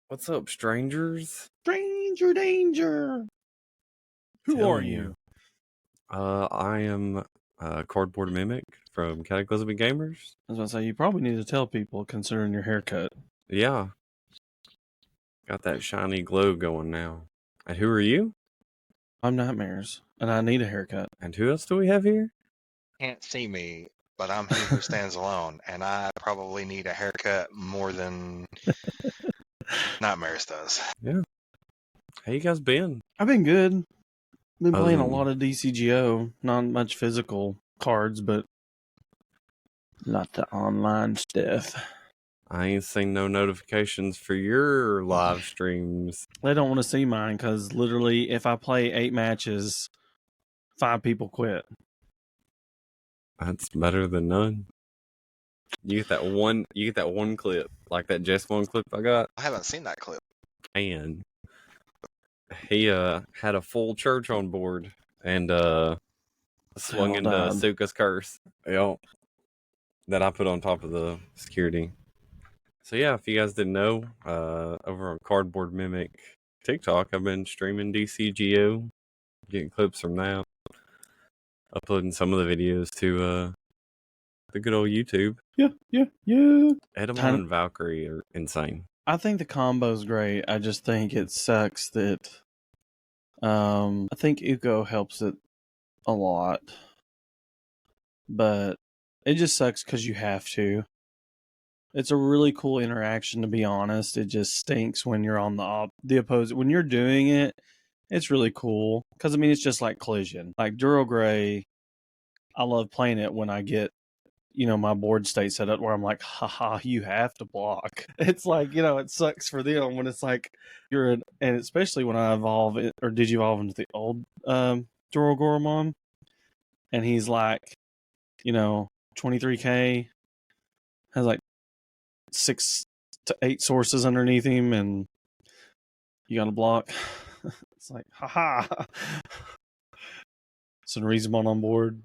What's up, strangers? Stranger danger. Who are you? I am Cardboard Mimic from Cataclysmic Gamers. I was going to say, you probably need to tell people considering your haircut. Yeah. Got that shiny glow going now. And who are you? I'm Nightmares, and I need a haircut. And who else do we have here? Can't see me, but I'm he who stands alone, and I probably need a haircut more than Nightmares does. Yeah. How you guys been? I've been good. Been playing a than- lot of DCGO. Not much physical cards, but lots of online stuff. I ain't seen no notifications for your live streams. They don't want to see mine because literally, if I play 8 matches, 5 people quit. That's better than none. You get that one clip, like that Just One clip I got. I haven't seen that clip. And he had a full church on board and swung into Suka's curse. Yep. That I put on top of the security. So yeah, if you guys didn't know, over on Cardboard Mimic TikTok, I've been streaming DCGO, getting clips from that, uploading some of the videos to the good old YouTube. Yeah. Edamon and Valkyrie are insane. I think the combo's great. I just think it sucks that I think Uko helps it a lot. But it just sucks because you have to. It's a really cool interaction, to be honest. It just stinks when you're on the opposite. When you're doing it, it's really cool. Because, I mean, it's just like Collision. Like Duro Gray, I love playing it when I get, my board state set up where I'm like, haha, you have to block. It's like, it sucks for them when it's like and especially when I evolve or digivolve into the old Gammamon, and he's like, 23k, has like 6 to 8 sources underneath him, and you got to block. It's like, haha. So Edamon on board.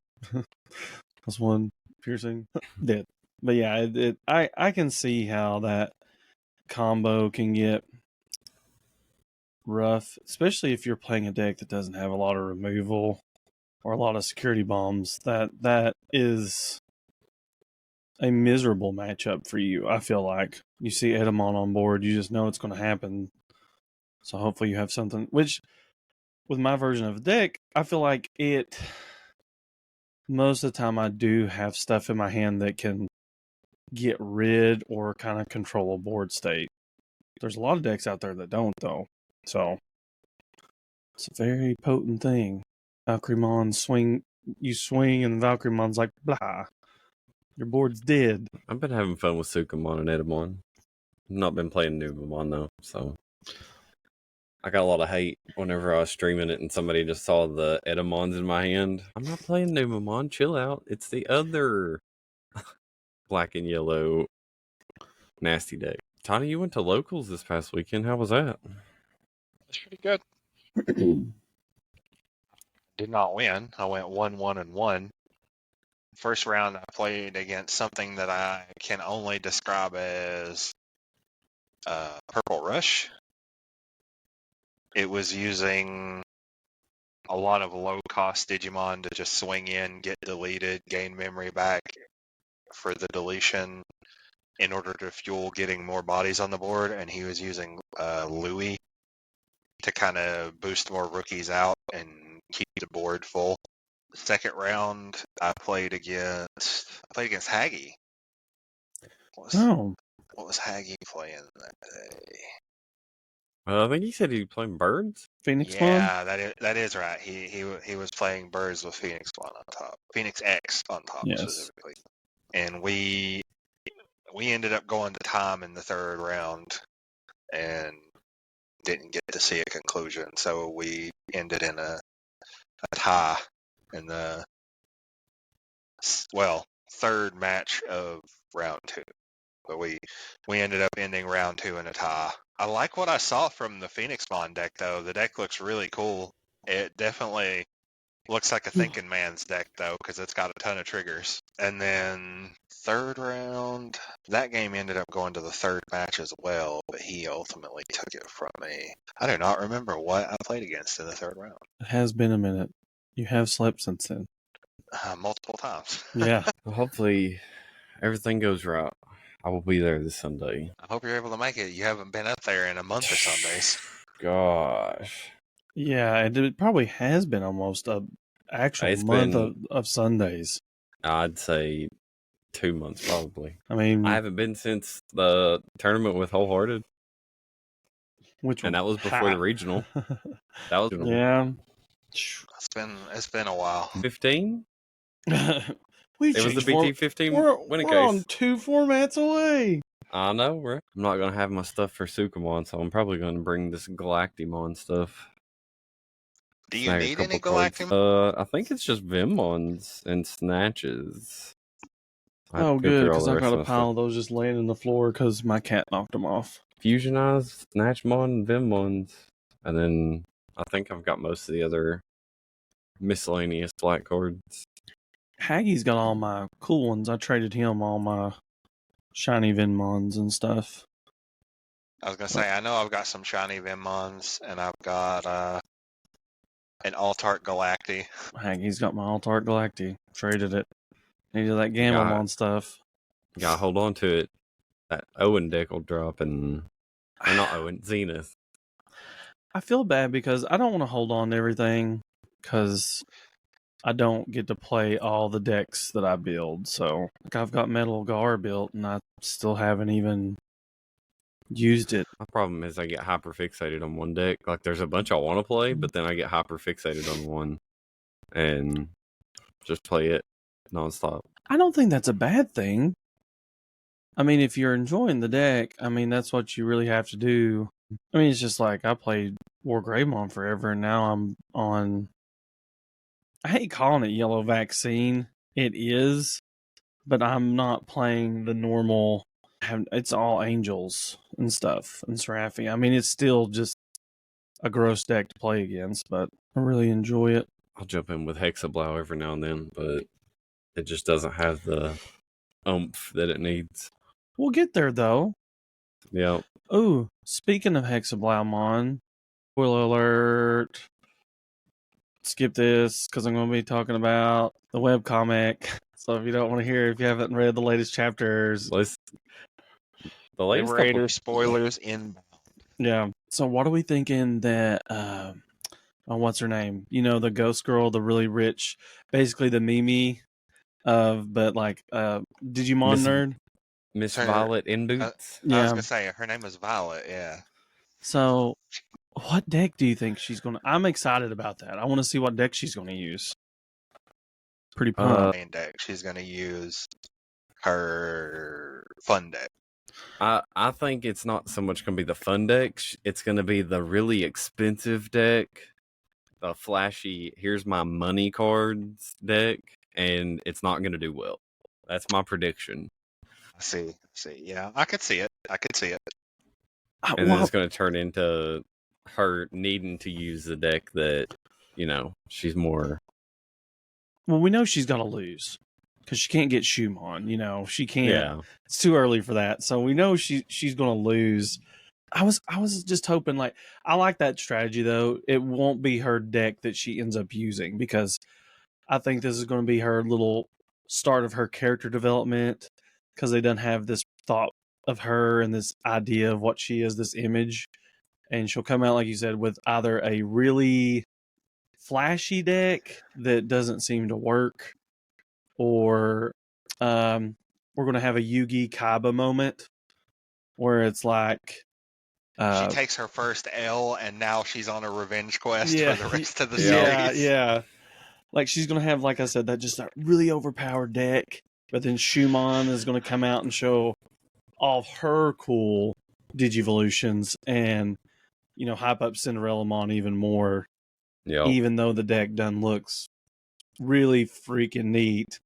Plus 1 piercing. Dead. But yeah, I can see how that combo can get rough, especially if you're playing a deck that doesn't have a lot of removal or a lot of security bombs. That is a miserable matchup for you. I feel like you see Edamon on board, you just know it's going to happen. So hopefully you have something, which with my version of the deck, I feel like most of the time I do have stuff in my hand that can get rid or kind of control a board state. There's a lot of decks out there that don't, though. So it's a very potent thing. Valkyriemon's swing, you swing, and Valkyriemon's like, blah. Your board's dead. I've been having fun with Ukomon and Edamon. Not been playing Ukomon though, so I got a lot of hate whenever I was streaming it and somebody just saw the Edamons in my hand. I'm not playing Ukomon, chill out. It's the other black and yellow nasty deck. Tony, you went to locals this past weekend. How was that? It's pretty good. Did not win. I went 1-1-1. First round, I played against something that I can only describe as Purple Rush. It was using a lot of low-cost Digimon to just swing in, get deleted, gain memory back for the deletion in order to fuel getting more bodies on the board, and he was using Louis to kind of boost more rookies out and keep the board full. Second round, I played against Haggy. What was Haggy playing that day? I think he said he was playing Birds. Phoenix Spawn? Yeah, that is right. He was playing Birds with Phoenix Spawn on top. Phoenix X on top, yes. Specifically. And we ended up going to time in the third round and didn't get to see a conclusion. So we ended in a tie in the third match of round 2. But we ended up ending round 2 in a tie. I like what I saw from the Phoenix Spawn deck, though. The deck looks really cool. It definitely Looks like a thinking man's deck, though, because it's got a ton of triggers. And then third round, that game ended up going to the third match as well, but he ultimately took it from me. I do not remember what I played against in the third round. It has been a minute. You have slept since then. Multiple times. Yeah. Well, hopefully everything goes right. I will be there this Sunday. I hope you're able to make it. You haven't been up there in a month of Sundays. Gosh. Yeah, and it probably has been almost a actual It's month been- of Sundays. I'd say 2 months probably. I mean, I haven't been since the tournament with Wholehearted, which and that was before the regional. That was Yeah. It's been a while. 15. We It was the changed BT 15 winning we're on case. 2 formats away. I know, right? I'm not gonna have my stuff for Ukomon, so I'm probably gonna bring this Galactimon stuff. Do you Snag a need any couple cards. Galactimon? I think it's just Vimmons and Snatches. I have Oh, to go good, through all because the I've rest got a my pile stuff. of those just laying on the floor because my cat knocked them off. Fusionized Snatchmon and Vimmons, and then I think I've got most of the other miscellaneous black cards. Haggie's got all my cool ones. I traded him all my shiny Venmons and stuff. I was going to say, I know I've got some shiny Vimmons, and I've got an Altart Galacti. Haggie's got my Altart Galacti. Traded it. Needed that Gammamon stuff. Gotta hold on to it. That Owen deck will drop, and or not Owen, Zenith. I feel bad because I don't want to hold on to everything because I don't get to play all the decks that I build. So, like, I've got Metal Gar built, and I still haven't even used it. My problem is I get hyper fixated on one deck. Like there's a bunch I want to play, but then I get hyper fixated on one, and just play it nonstop. I don't think that's a bad thing. I mean, if you're enjoying the deck, I mean, that's what you really have to do. I mean, it's just like I played War Greymon forever, and now I'm on. I hate calling it Yellow Vaccine. It is, but I'm not playing the normal. It's all angels and stuff and Seraphi. I mean, it's still just a gross deck to play against, but I really enjoy it. I'll jump in with Hexablow every now and then, but it just doesn't have the oomph that it needs. We'll get there though. Yeah. Oh, speaking of Hexablaumon, spoiler alert. Skip this because I'm going to be talking about the webcomic. So if you don't want to hear, if you haven't read the latest chapters, The latest Liberator spoilers inbound. Yeah. So what are we thinking that what's her name? You know, the ghost girl, the really rich, basically the Mimi but like Digimon nerd. Miss Her- Violet in boots. I was Yeah. gonna say her name was Violet. Yeah. So what deck do you think she's gonna I'm excited about that. I want to see what deck she's gonna use. Pretty pumped. Main deck. She's gonna use her fun deck. I think it's not so much going to be the fun deck. It's going to be the really expensive deck, the flashy, here's my money cards deck, and it's not going to do well. That's my prediction. See. Yeah, I could see it. And then it's going to turn into her needing to use the deck that, you know, she's more. Well, we know she's gonna lose because she can't get Shumon. You know, she can't. Yeah. It's too early for that. So we know she's gonna lose. I was just hoping, like, I like that strategy though. It won't be her deck that she ends up using because I think this is going to be her little start of her character development because they don't have this thought of her and this idea of what she is, this image, and she'll come out, like you said, with either a really flashy deck that doesn't seem to work, or we're going to have a Yugi Kaiba moment where it's like She takes her first L, and now she's on a revenge quest Yeah. for the rest of the yeah, series. yeah. Like she's going to have, like I said, that really overpowered deck, but then Shumon is going to come out and show all of her cool Digivolutions and, you know, hype up Cinderellamon even more. Yeah. Even though the deck done looks really freaking neat,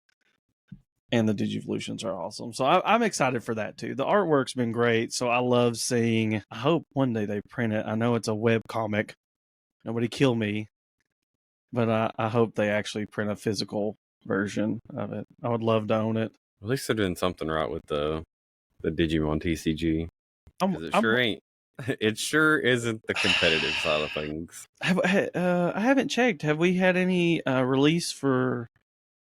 and the Digivolutions are awesome. So I'm excited for that too. The artwork's been great, so I love seeing. I hope one day they print it. I know it's a web comic. Nobody kill me. but I hope they actually print a physical version of it. I would love to own it. At least they're doing something right with the Digimon TCG. Because it sure ain't. It sure isn't the competitive side of things. I haven't checked. Have we had any release for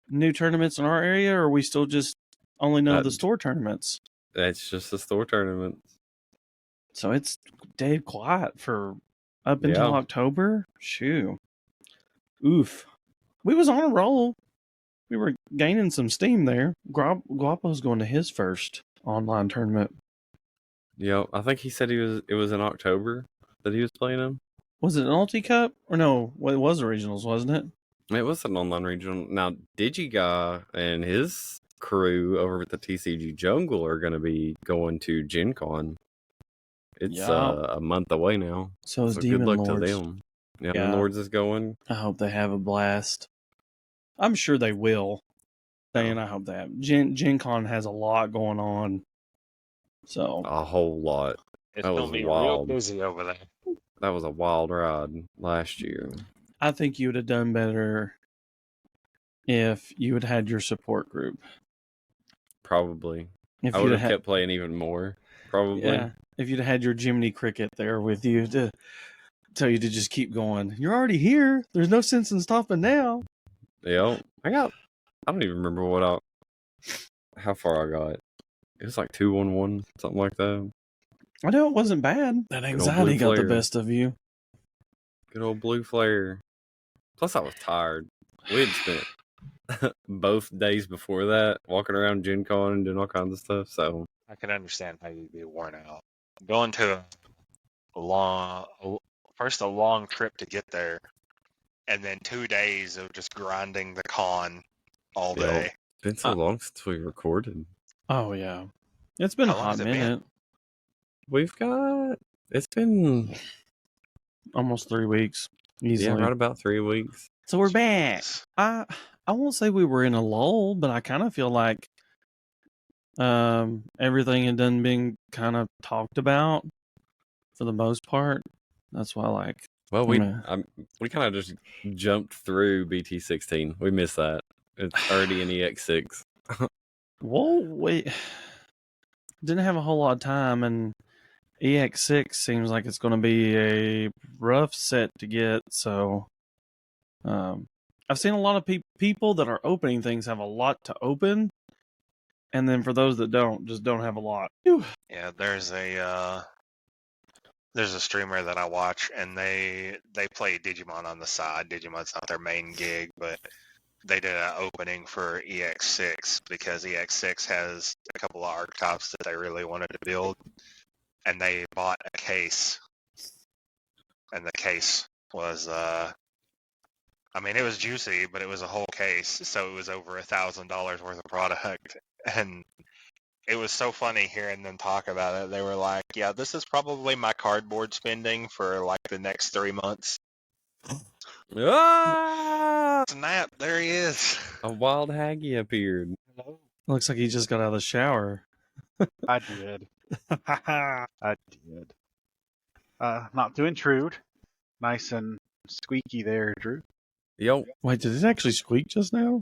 new tournaments in our area, or are we still just only know the store tournaments? It's just the store tournaments. So it's dead quiet for up until October? Shoo. Oof. We was on a roll. We were gaining some steam there. Guapo's going to his first online tournament. Yeah, I think he said it was in October that he was playing them. Was it an Ulti Cup? Or no, it was regionals, wasn't it? It was an online regional. Now, DigiGuy and his crew over at the TCG Jungle are going to be going to Gen Con. It's a month away now. So is Demon good luck Lords. to them. Yeah, Demon Lords is going. I hope they have a blast. I'm sure they will. And I hope they have. Gen Con has a lot going on. So a whole lot. It's going to be real busy over there. That was a wild ride last year. I think you would have done better if you had had your support group. Probably. I would have kept playing even more. Probably. Yeah. If you'd have had your Jiminy Cricket there with you to tell you to just keep going. You're already here. There's no sense in stopping now. Yeah. I don't even remember how far I got. It was like 2-1-1, something like that. I know it wasn't bad. That anxiety got the best of you. Good old blue flare. Plus, I was tired. We had spent both days before that walking around Gen Con and doing all kinds of stuff. So I can understand how you'd be worn out. Going to a long trip to get there, and then 2 days of just grinding the con all day. It's been so long since we recorded. Oh, yeah. It's been a hot minute. It's been almost 3 weeks. Easily. Yeah, right about 3 weeks. So we're back. I won't say we were in a lull, but I kind of feel like everything had done been kind of talked about for the most part. That's why we kind of just jumped through BT16. We missed that. It's already in EX6. Whoa, wait. Didn't have a whole lot of time, and EX6 seems like it's going to be a rough set to get. So I've seen a lot of people that are opening things have a lot to open, and then for those that just don't have a lot. Whew. Yeah, there's a streamer that I watch, and they play Digimon on the side. Digimon's not their main gig, but they did an opening for EX6 because EX6 has a couple of archetypes that they really wanted to build, and they bought a case, and the case was it was juicy, but it was a whole case, so it was over $1,000 worth of product, and it was so funny hearing them talk about it. They were like, yeah, this is probably my cardboard spending for like the next 3 months. Ah! Snap, there he is. A wild Haggy appeared. Looks like he just got out of the shower. I did. I did. Not to intrude. Nice and squeaky there, Drew. Yo. Wait, did it actually squeak just now?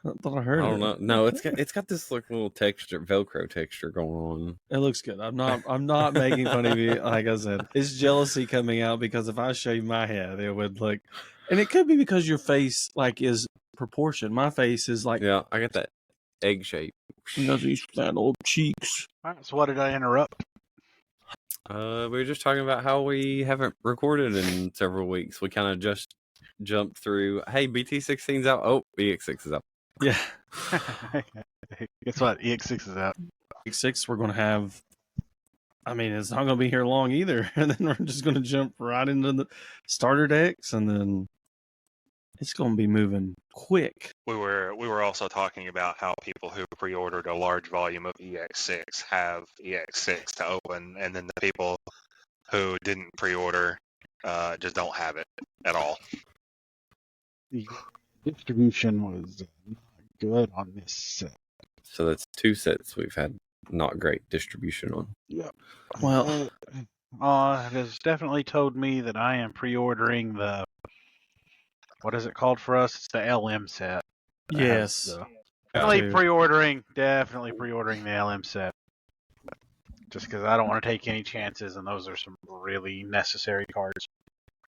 I thought I heard it. I don't know. No, it's got this little texture, Velcro texture going on. It looks good. I'm not making fun of you. Like I said, it's jealousy coming out because if I shave my head, it would look, and it could be because your face is proportioned. My face is like, yeah, I got that egg shape. You know, these fat old cheeks. So what did I interrupt? We were just talking about how we haven't recorded in several weeks. We kind of just jumped through. Hey, BT16's out. Oh, EX6 is out. Yeah. Guess what? EX6 is out. EX6, we're going to have. It's not going to be here long either. And then we're just going to jump right into the starter decks, and then it's going to be moving quick. We were also talking about how people who pre-ordered a large volume of EX6 have EX6 to open, and then the people who didn't pre-order just don't have it at all. The distribution was not good on this set. So that's 2 sets we've had not great distribution on. Yep. Well, it has definitely told me that I am pre-ordering the what is it called for us? It's the LM set. That has Yes. the- Have Definitely to. pre-ordering the LM set. Just because I don't want to take any chances, and those are some really necessary cards.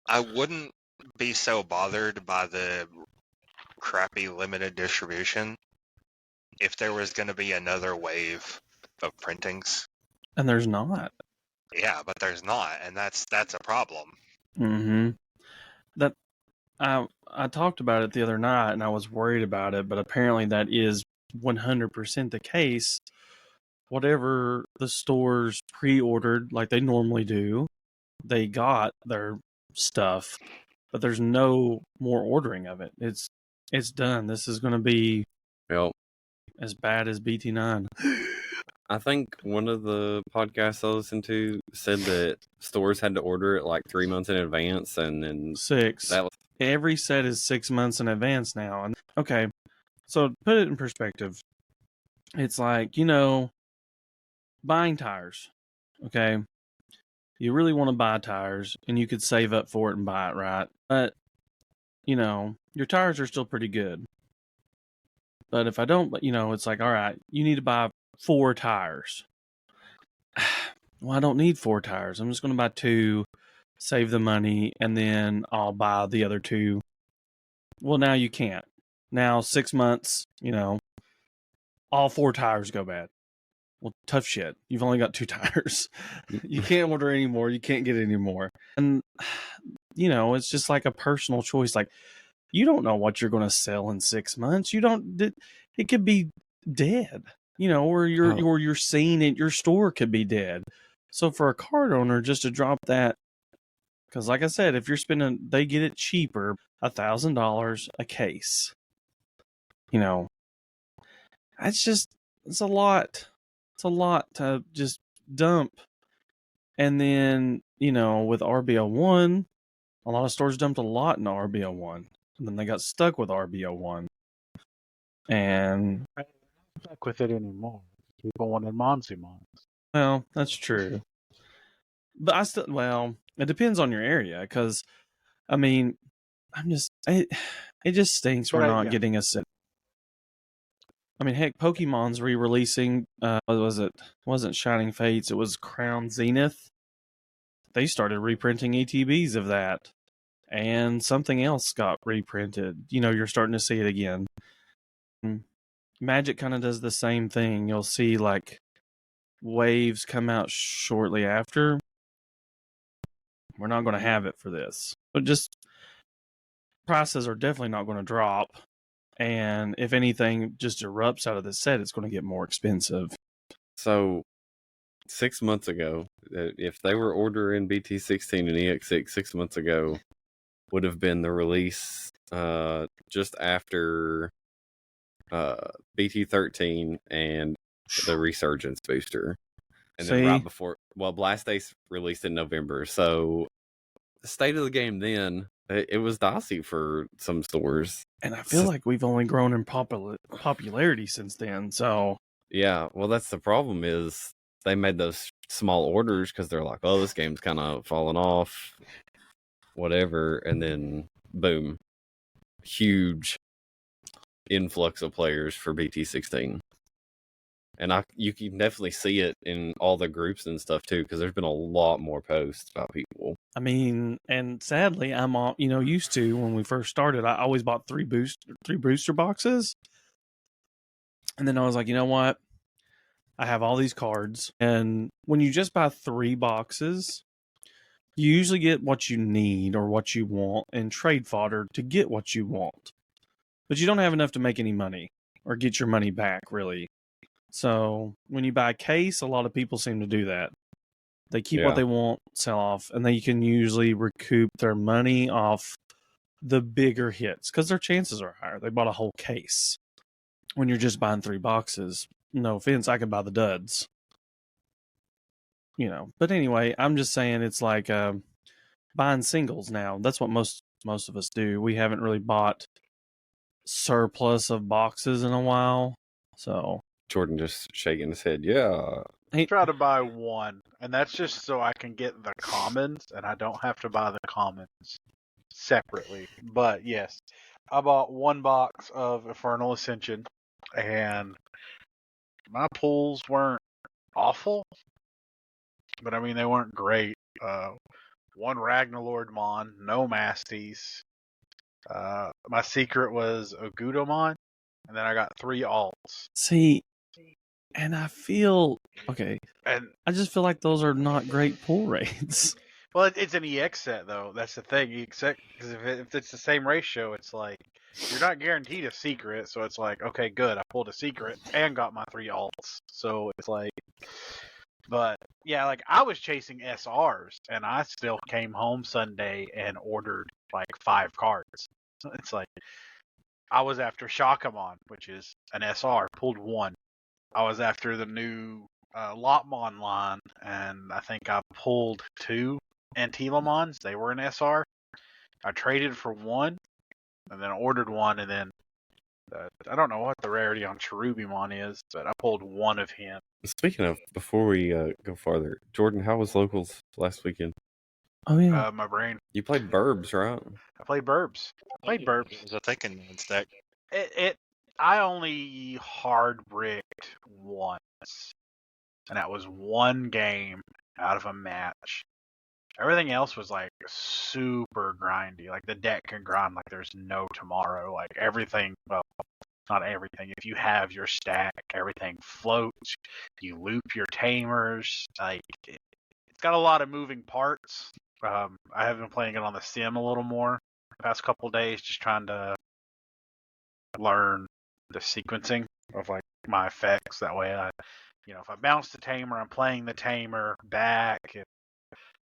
I wouldn't be so bothered by the crappy limited distribution if there was going to be another wave of printings. And there's not. Yeah, but there's not, and that's a problem. Mm-hmm. That I talked about it the other night, and I was worried about it, but apparently that is 100% the case. Whatever the stores pre-ordered, like they normally do, they got their stuff, but there's no more ordering of it. It's done. This is going to be Yep. as bad as BT9. I think one of the podcasts I listened to said that stores had to order it like 3 months in advance, and then 6. that was Every set is 6 months in advance now. And okay, so put it in perspective. It's like, buying tires. Okay. You really want to buy tires, and you could save up for it and buy it, right? But, your tires are still pretty good. But if I don't, it's like, all right, you need to buy 4 tires. Well, I don't need 4 tires. I'm just going to buy 2, save the money, and then I'll buy the other 2. Well, now you can't. Now 6 months, all 4 tires go bad. Well, tough shit. You've only got 2 tires. You can't order anymore. You can't get any more. And, it's just like a personal choice. Like, you don't know what you're going to sell in 6 months. It could be dead, or your scene at your store could be dead. So for a card owner, just to drop that, because like I said, if you're spending, they get it cheaper, $1,000 a case. It's a lot. It's a lot to just dump. And then, with RBO1, a lot of stores dumped a lot in RBO1. And then they got stuck with RBO1. And I'm not stuck with it anymore. People wanted Monzimons. well, that's true. But it depends on your area, because, it just stinks we're not getting a set. Heck, Pokemon's re-releasing, what was it? It wasn't Shining Fates, it was Crown Zenith. They started reprinting ETBs of that. And something else got reprinted. You're starting to see it again. Magic kind of does the same thing. You'll see, like, waves come out shortly after. We're not going to have it for this. But just prices are definitely not going to drop. And if anything just erupts out of the set, it's going to get more expensive. so 6 months ago. If they were ordering BT16 and EX6 6 months ago, would have been the release just after BT13 and the Resurgence booster. And then right before, Blast Ace released in November. So the state of the game then, it was dicey for some stores. And I feel like we've only grown in popularity since then. So yeah, well, that's the problem is they made those small orders because they're like, oh, this game's kind of falling off, whatever. And then boom, huge influx of players for BT16. And you can definitely see it in all the groups and stuff too, because there's been a lot more posts about people. And sadly, I'm all, used to when we first started. I always bought 3 booster boxes, and then I was like, you know what? I have all these cards, and when you just buy 3 boxes, you usually get what you need or what you want, and trade fodder to get what you want, but you don't have enough to make any money or get your money back, really. So when you buy a case, a lot of people seem to do that. They keep what they want, sell off, and they can usually recoup their money off the bigger hits because their chances are higher. They bought a whole case. When you're just buying 3 boxes, no offense, I can buy the duds. But anyway, I'm just saying it's like buying singles now. That's what most of us do. We haven't really bought surplus of boxes in a while, so. Jordan just shaking his head. Yeah. I try to buy 1, and that's just so I can get the commons, and I don't have to buy the commons separately. But yes, I bought 1 box of Infernal Ascension, and my pulls weren't awful, but I mean they weren't great. 1 Ragnarlord Mon, no Masties. My secret was a Gudomon, and then I got 3 alts. See, and I feel okay. And I just feel like those are not great pull rates. well, it's an EX set though. That's the thing. Because if it's the same ratio, it's like you're not guaranteed a secret. So it's like, okay, good. I pulled a secret and got my 3 alts. So it's like, but yeah, like I was chasing SRs, and I still came home Sunday and ordered like 5 cards. So it's like I was after Shakamon, which is an SR, pulled 1. I was after the new Lotmon line, and I think I pulled 2 Antilamons. They were an SR. I traded for 1, and then ordered 1, and then I don't know what the rarity on Cherubimon is, but I pulled 1 of him. Speaking of, before we go farther, Jordan, how was locals last weekend? Oh yeah, My brain. You played Burbs, right? I played Burbs. Played Burbs. It was a thinking man's deck. I only hard bricked once, and that was 1 game out of a match. Everything else was like super grindy. Like the deck can grind like there's no tomorrow. Like everything, well, not everything. If you have your stack, everything floats. You loop your tamers. Like it's got a lot of moving parts. I have been playing it on the sim a little more the past couple days, just trying to learn the sequencing of like my effects. That way, if I bounce the tamer, I'm playing the tamer back. If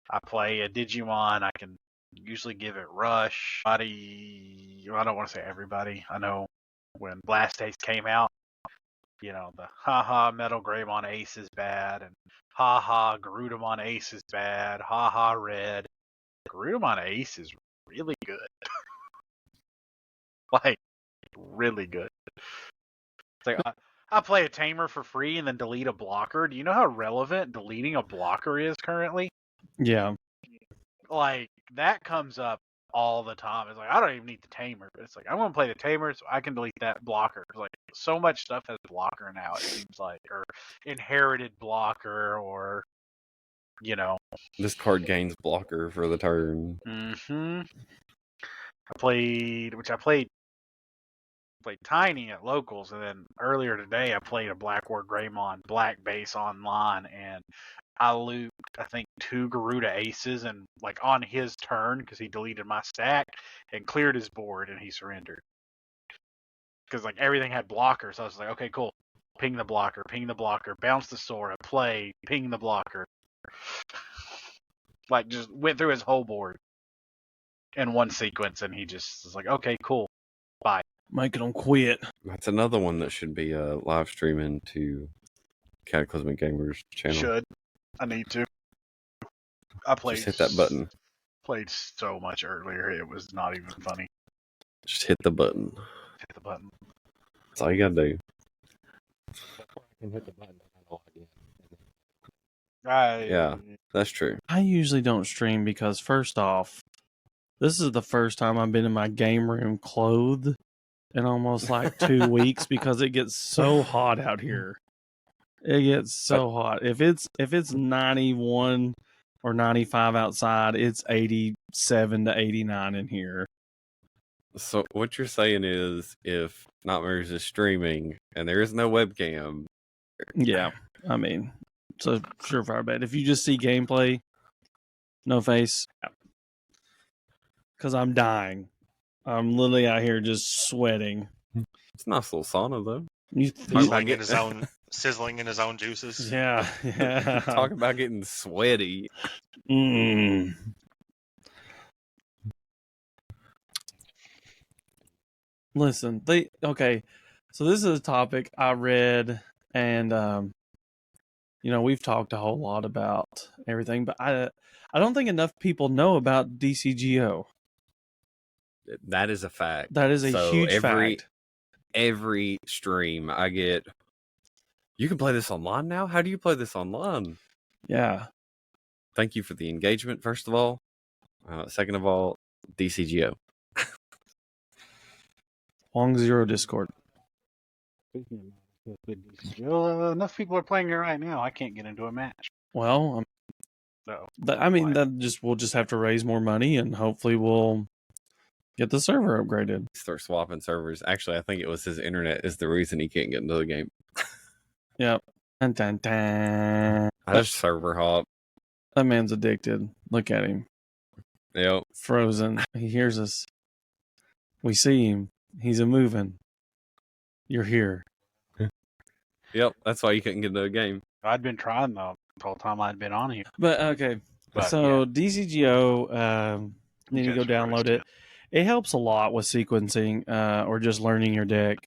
I play a Digimon, I can usually give it rush. I don't want to say everybody. I know when Blast Ace came out, the haha Metal Greymon Ace is bad, and haha Garudamon Ace is bad, haha Red. Garudamon Ace is really good. Like, really good. It's like, I play a tamer for free and then delete a blocker. Do you know how relevant deleting a blocker is currently? yeah. Like, that comes up all the time. It's like, I don't even need the tamer. But it's like, I'm going to play the tamer so I can delete that blocker. Like, so much stuff has blocker now, it seems like. Or inherited blocker, or, This card gains blocker for the turn. Mm-hmm. I played Tiny at locals, and then earlier today I played a Blackboard Greymon Black base online, and I looped, I think, 2 Garuda Aces, and like on his turn, because he deleted my stack, and cleared his board, and he surrendered. Because like everything had blockers, so I was like, okay, cool. Ping the blocker, bounce the sword, play, ping the blocker. Like, just went through his whole board in one sequence, and he just was like, okay, cool, bye. Making them quit. That's another one that should be live streaming to Cataclysmic Gamers channel. Should. I need to. I played. Just hit that button. Played so much earlier, it was not even funny. Just hit the button. Hit the button. That's all you gotta do. Before I can hit the button, I gotta log in. Yeah, that's true. I usually don't stream because, first off, this is the first time I've been in my game room clothed in almost like 2 weeks because it gets so hot out here. It gets so hot. If it's 91 or 95 outside, it's 87 to 89 in here. So what you're saying is, if Nightmares is streaming and there is no webcam, Yeah, I mean, it's a surefire bet. If you just see gameplay, no face, because I'm dying. I'm literally out here just sweating. it's a nice little sauna though. Sizzling in his own juices. Yeah. Talk about getting sweaty. Listen, so this is a topic I read, and we've talked a whole lot about everything, but I don't think enough people know about DCGO. That is a fact. That is a huge fact. Every stream I get, you can play this online now? How do you play this online? Yeah. Thank you for the engagement, first of all. Second of all, DCGO. Long Zero Discord. Well, enough people are playing it right now. I can't get into a match. Well, So I mean, we'll just have to raise more money, and hopefully we'll get the server upgraded. Start swapping servers. Actually, I think it was his internet is the reason he can't get into the game. Yep. Dun, dun, dun. I just server hop. That man's addicted. Look at him. Yep. Frozen. He hears us. We see him. He's a moving. You're here. Yep. That's why you couldn't get into the game. I'd been trying the whole time I'd been on here. But okay. But, so yeah. DCGO, need to go Just download Christ, it. It helps a lot with sequencing or just learning your deck.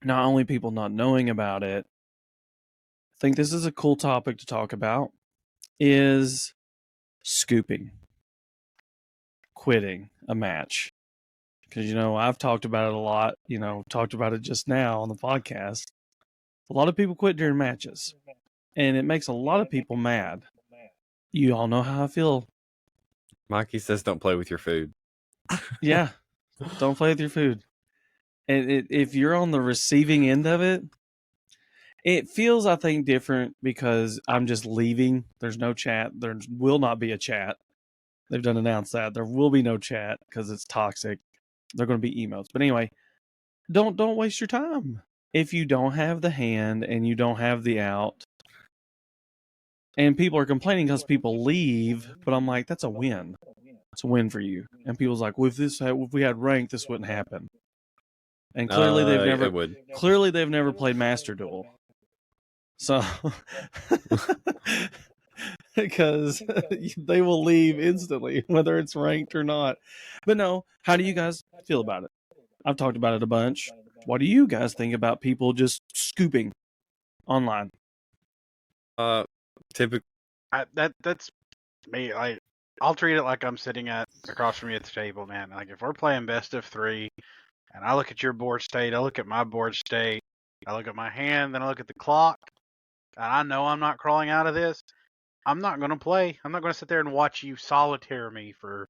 Not only people not knowing about it, I think this is a cool topic to talk about, is scooping. Quitting a match. Because, I've talked about it a lot, talked about it just now on the podcast. A lot of people quit during matches. And it makes a lot of people mad. You all know how I feel. Mikey says don't play with your food. Yeah. Don't play with your food. And if you're on the receiving end of it, it feels, I think, different because I'm just leaving. There's no chat. There will not be a chat. They've done announced that. There will be no chat because it's toxic. They're going to be emails. But anyway, don't waste your time. If you don't have the hand and you don't have the out, and people are complaining because people leave, but I'm like, that's a win. It's a win for you. And people's like, well, if we had rank, this wouldn't happen. And clearly they've never played Master Duel. So because they will leave instantly, whether it's ranked or not. But no, how do you guys feel about it? I've talked about it a bunch. What do you guys think about people just scooping online? Typically, that's me. I'll treat it like I'm sitting across from you at the table, man. Like if we're playing best of 3, and I look at your board state, I look at my board state, I look at my hand, then I look at the clock, and I know I'm not crawling out of this. I'm not going to play. I'm not going to sit there and watch you solitaire me for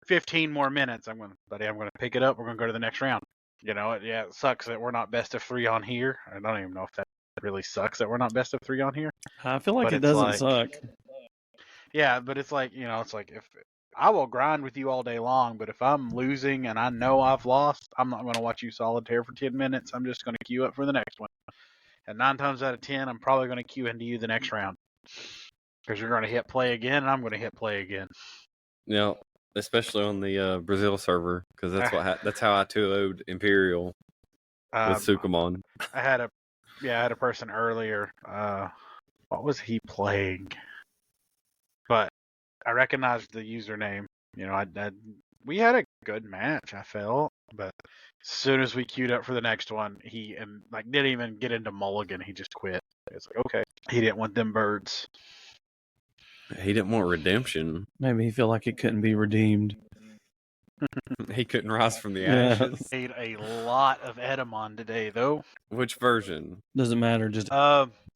15 more minutes. I'm going to pick it up. We're going to go to the next round. It sucks that we're not best of 3 on here. I don't even know if that really sucks that we're not best of 3 on here. I feel like it doesn't suck. Yeah, but it's like, it's like if I will grind with you all day long, but if I'm losing and I know I've lost, I'm not going to watch you solitaire for 10 minutes. I'm just going to queue up for the next one. And 9 times out of 10, I'm probably going to queue into you the next round. Because you're going to hit play again, and I'm going to hit play again. Yeah, especially on the Brazil server, because that's how I 2-0'd Imperial with Ukomon. I had a person earlier. What was he playing? But I recognized the username. We had a good match, I felt. But as soon as we queued up for the next one, he didn't even get into Mulligan. He just quit. It's like, okay, he didn't want them birds. He didn't want redemption. Maybe he felt like it couldn't be redeemed. He couldn't rise from the ashes. Made a lot of Edamon today, though. Which version? Doesn't matter. Just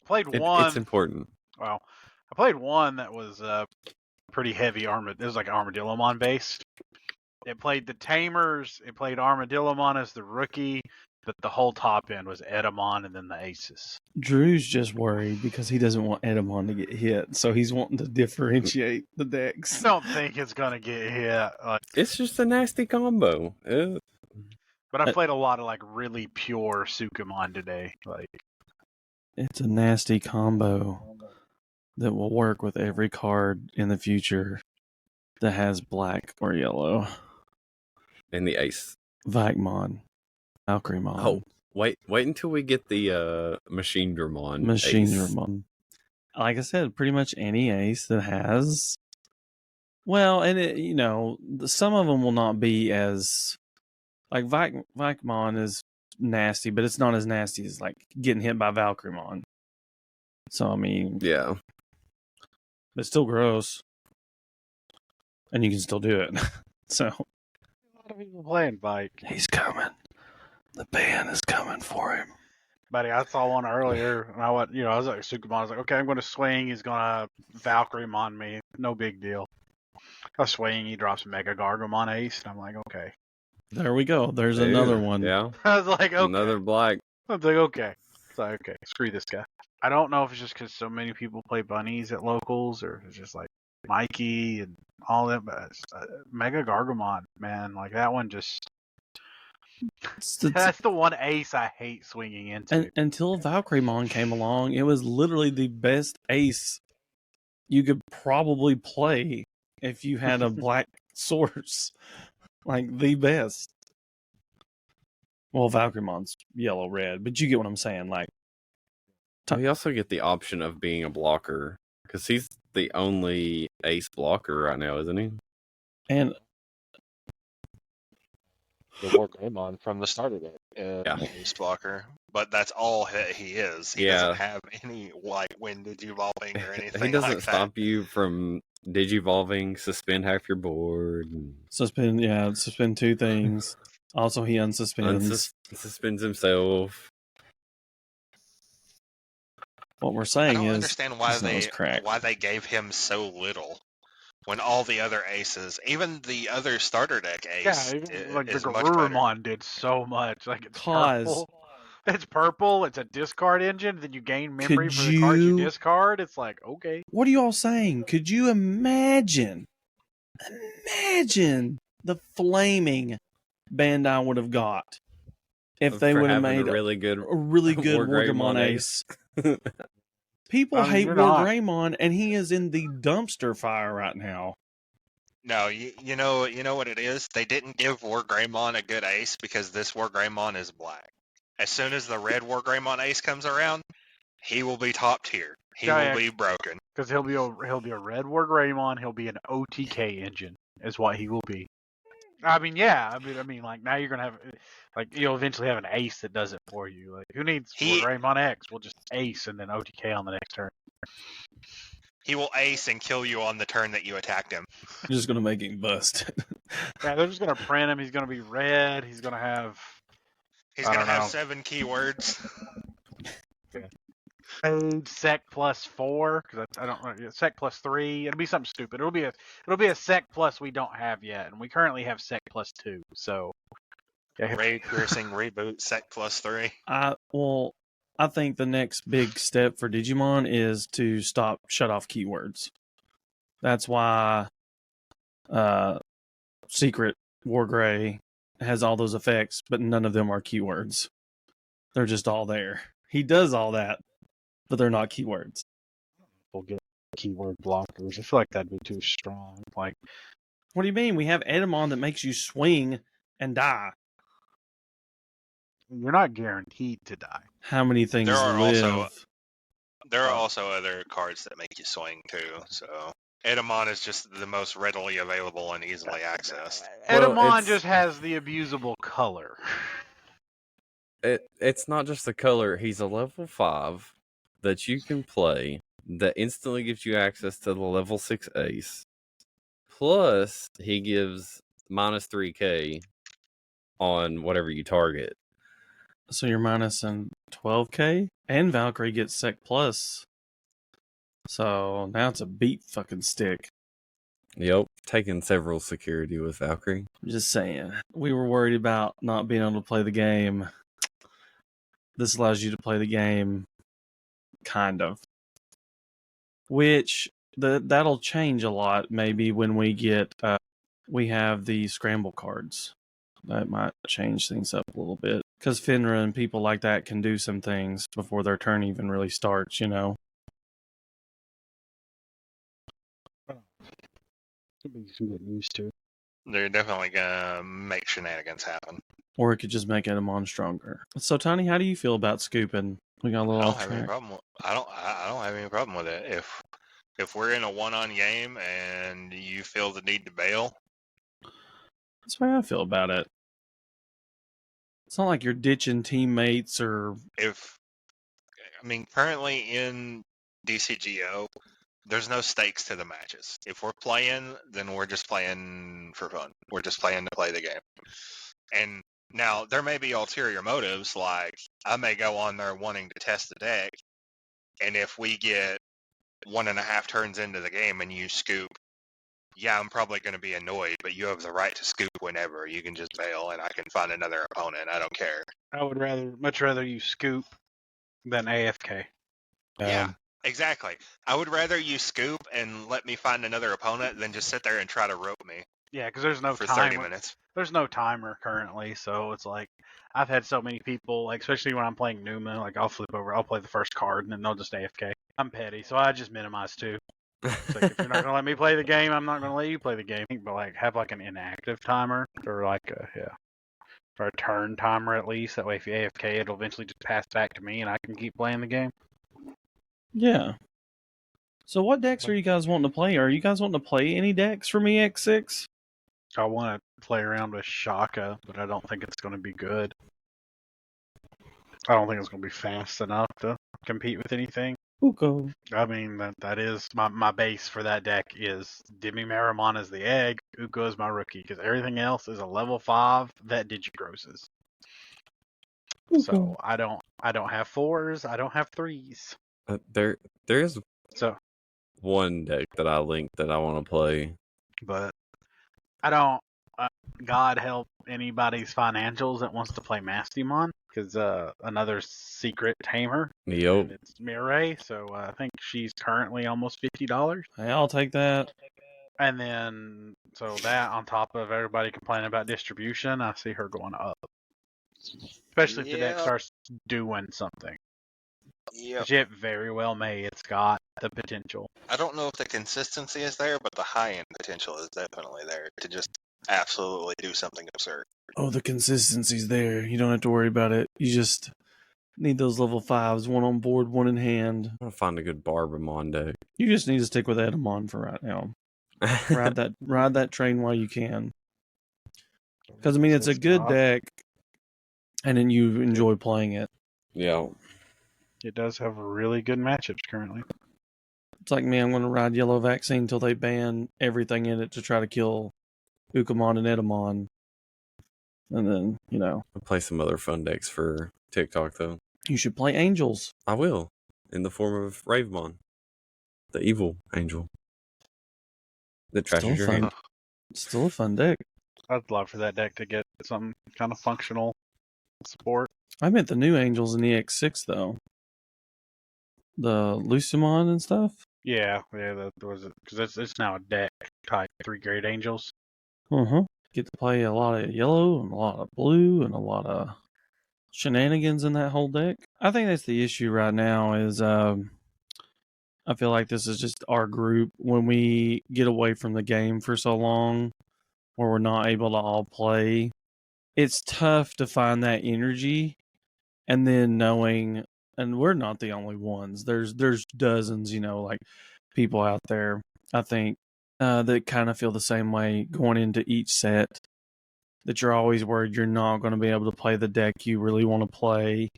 played one. It's important. Well, I played one that was pretty heavy armor. It was like Armadillomon based. It played the Tamers. It played Armadillomon as the rookie, but the whole top end was Edamon and then the Aces. Drew's just worried because he doesn't want Edamon to get hit, so he's wanting to differentiate the decks. I don't think it's gonna get hit. It's just a nasty combo. But I played a lot of really pure Ukomon today. It's a nasty combo that will work with every card in the future that has black or yellow. And the ace. Vacmon. Valkyrymon. Oh, wait until we get the Machine Dramon. Machine Dramon. Like I said, pretty much any ace that has... Well, and some of them will not be as... Like, Vacmon is nasty, but it's not as nasty as, getting hit by Valkyrymon. So, I mean... Yeah. It's still gross. And you can still do it. So... A lot of people playing Vike. He's coming. The band is coming for him. Buddy, I saw one earlier, and I was like, Ukomon. I was like, okay, I'm going to swing. He's going to Valkyrymon me. No big deal. A swing, he drops Mega Gargamon Ace, and I'm like, okay. There we go. There's another one. Yeah. I was like, okay. Another black. I was like, okay. It's like, okay, screw this guy. I don't know if it's just because so many people play bunnies at locals, or if it's just like Mikey and all that. But Mega Gargamon, man, like that one just. That's the one ace I hate swinging into. Until Valkyriemon came along, it was literally the best ace you could probably play if you had a black source. Like, the best. Well, Valkyriemon's yellow-red, but you get what I'm saying. Like, We also get the option of being a blocker, because he's the only ace blocker right now, isn't he? and The Wargreymon from the start of it. Yeah. Ace blocker. But that's all he is. He Yeah. doesn't have any like wind digivolving or anything He doesn't like stop you from digivolving, suspend half your board, and suspend two things. Also, he unsuspends. suspends himself. What we're I saying don't is, understand why his nose cracked. they gave him so little when all the other aces, even the other starter deck ace, Yeah, even, like the is much better. Garurumon did so much. Like it's Cause- purple. It's purple. It's a discard engine. Then you gain memory Could for the cards you you- discard. It's like okay. What are you all saying? Could you imagine the flaming Bandai would have got if they For would have having made a really good. a really good Wargreymon Wargreymon ace. ace. People I mean, hate you're not. Wargreymon, and he is in the dumpster fire right now. No, you know what it is? They didn't give Wargreymon a good ace because this Wargreymon is black. As soon as the red Wargreymon ace comes around, he will be top tier. He Yeah, will be broken. Because he'll be a red Wargreymon. He'll be an OTK engine, is what he will be. I mean, yeah. I mean, like now you're gonna have, like you'll eventually have an ace that does it for you. Like who needs Wargreymon X? We'll just ace and then OTK on the next turn. He will ace and kill you on the turn that you attacked him. You're just gonna make him bust. Yeah, they're just gonna print him. He's gonna be red. He's gonna have. He's I gonna don't have know. 7 keywords. Sec +4 because I don't know Sec +3. It'll be something stupid. It'll be a Sec plus we don't have yet, and we currently have Sec +2. So yeah, Ray piercing reboot Sec +3. I think the next big step for Digimon is to shut off keywords. That's why Secret Wargrey has all those effects, but none of them are keywords. They're just all there. He does all that, but they're not keywords. we'll get keyword blockers. I feel like that'd be too strong. Like What do you mean? We have Edamon that makes you swing and die. you're not guaranteed to die. How many things There are live? There are also other cards that make you swing too. So Edamon is just the most readily available and easily accessed. Well, Edamon it's- just has the abusable color. It's not just the color. He's a level 5 that you can play that instantly gives you access to the level 6 ace. Plus, he gives minus 3k on whatever you target. So you're minus in 12k, and Valkyrie gets Sec Plus. So now it's a beat fucking stick. Yep, taking several security with Valkyrie. I'm just saying. We were worried about not being able to play the game. This allows you to play the game, kind of. Which that'll change a lot. Maybe when we get we have the scramble cards. That might change things up a little bit. Because Finra and people like that can do some things before their turn even really starts, you know? Could be some get used to. They're definitely gonna make shenanigans happen. Or it could just make Edamon stronger. So, Tiny, how do you feel about scooping? We got a I little don't off have any track. problem. I don't have any problem with it. If we're in a one-on game and you feel the need to bail, That's the way I feel about it. It's not like you're ditching teammates or... currently in DCGO, there's no stakes to the matches. If we're playing, then we're just playing for fun. We're just playing to play the game. And now there may be ulterior motives, like I may go on there wanting to test the deck, and if we get 1.5 turns into the game and you scoop yeah, I'm probably going to be annoyed, but you have the right to scoop whenever. You can just bail, and I can find another opponent. I don't care. I would much rather you scoop than AFK. Yeah, exactly. I would rather you scoop and let me find another opponent than just sit there and try to rope me Yeah, because there's no for 30 timer. minutes. There's no timer currently, so it's like I've had so many people, like especially when I'm playing Numa, like I'll flip over, I'll play the first card, and then they'll just AFK. I'm petty, so I just minimize too. It's like if you're not gonna let me play the game, I'm not gonna let you play the game. But like have like an inactive timer or like or a turn timer at least. That way, if you AFK, it'll eventually just pass back to me, and I can keep playing the game. Yeah. So what decks are you guys wanting to play? Are you guys wanting to play any decks from EX6? I want to play around with Shaka, but I don't think it's going to be good. I don't think it's going to be fast enough to compete with anything. Uko. I mean, that is my base for that deck is Gammamon is the egg, Uko is my rookie, because everything else is a level 5 that Digigrosses. So I don't have 4s, I don't have 3s. There is So one deck that I linked that I want to play. but I don't. God help anybody's financials that wants to play Mastimon, because another secret tamer. Yep. And it's Mireille, so I think she's currently almost $50. Hey, I'll take that. And then, so that on top of everybody complaining about distribution, I see her going up. Especially if the deck starts doing something. Yeah. Which it very well may. It's got the potential. I don't know if the consistency is there, but the high-end potential is definitely there to just absolutely do something absurd. Oh, the consistency's there. You don't have to worry about it. You just need those level 5s, one on board, one in hand. I want to find a good Barbamon deck. You just need to stick with Edamon for right now. Ride that train while you can. Because I mean, it's a good deck, and then you enjoy playing it. Yeah. It does have really good matchups currently. It's like me, I'm going to ride Yellow Vaccine until they ban everything in it to try to kill Ukomon and Edamon. And then, I'll play some other fun decks for TikTok, though. You should play Angels. I will, in the form of Ravemon, the evil angel that trashes your hand. Still a fun deck. I'd love for that deck to get some kind of functional support. I meant the new Angels in EX6, though. The Lucimon and stuff. Yeah, that was it, because it's now a deck type 3 Great Angels. Get to play a lot of yellow and a lot of blue and a lot of shenanigans in that whole deck. I think that's the issue right now is I feel like this is just our group when we get away from the game for so long where we're not able to all play. It's tough to find that energy and then knowing, and we're not the only ones. There's dozens, like people out there, I think, that kind of feel the same way going into each set, that you're always worried you're not going to be able to play the deck you really want to play.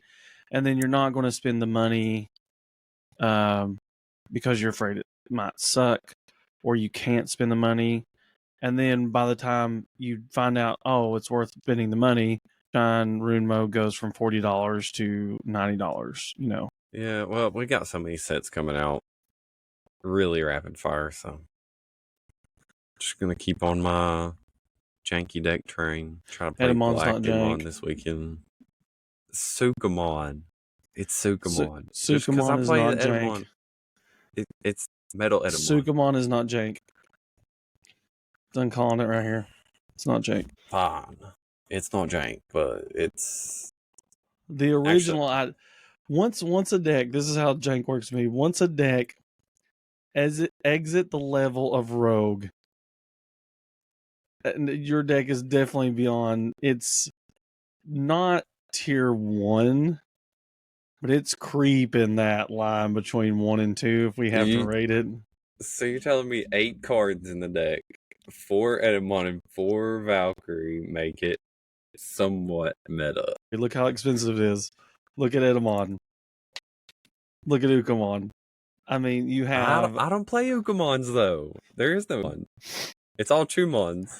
And then you're not going to spend the money because you're afraid it might suck, or you can't spend the money. And then by the time you find out, oh, it's worth spending the money, Shine Rune Mode goes from $40 to $90, Yeah, well, we got so many sets coming out really rapid fire, so just going to keep on my janky deck train. Try to play Edamon's Black not Demon jank. this weekend. Sukamon. It's Sukamon. Sukamon is not jank. It's Metal Edamon. Sukamon is not jank. Done calling it right here. It's not jank. Fine. It's not jank, but it's the original. Once a deck. This is how jank works to me. Once a deck, as it exit the level of rogue, and your deck is definitely beyond. It's not tier 1, but it's creeping that line between 1 and 2 if we have to rate it. So you're telling me 8 cards in the deck, 4 Edamon and 4 Valkyrie make it somewhat meta. Look how expensive it is. Look at Edamon. Look at Ukomon. I mean, you have... I don't play Ukomons, though. There is no one. It's all Chumons.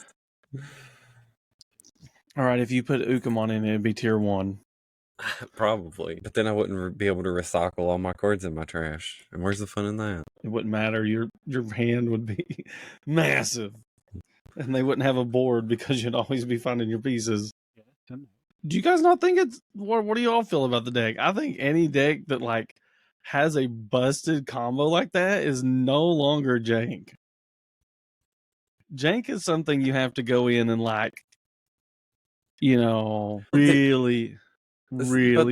All right, if you put Ukomon in, it'd be tier 1. Probably, but then I wouldn't be able to recycle all my cards in my trash. And where's the fun in that? It wouldn't matter. Your hand would be massive, and they wouldn't have a board because you'd always be finding your pieces. Do you guys not think it's what do you all feel about the deck? I think any deck that like has a busted combo like that is no longer jank. Jank is something you have to go in and like, really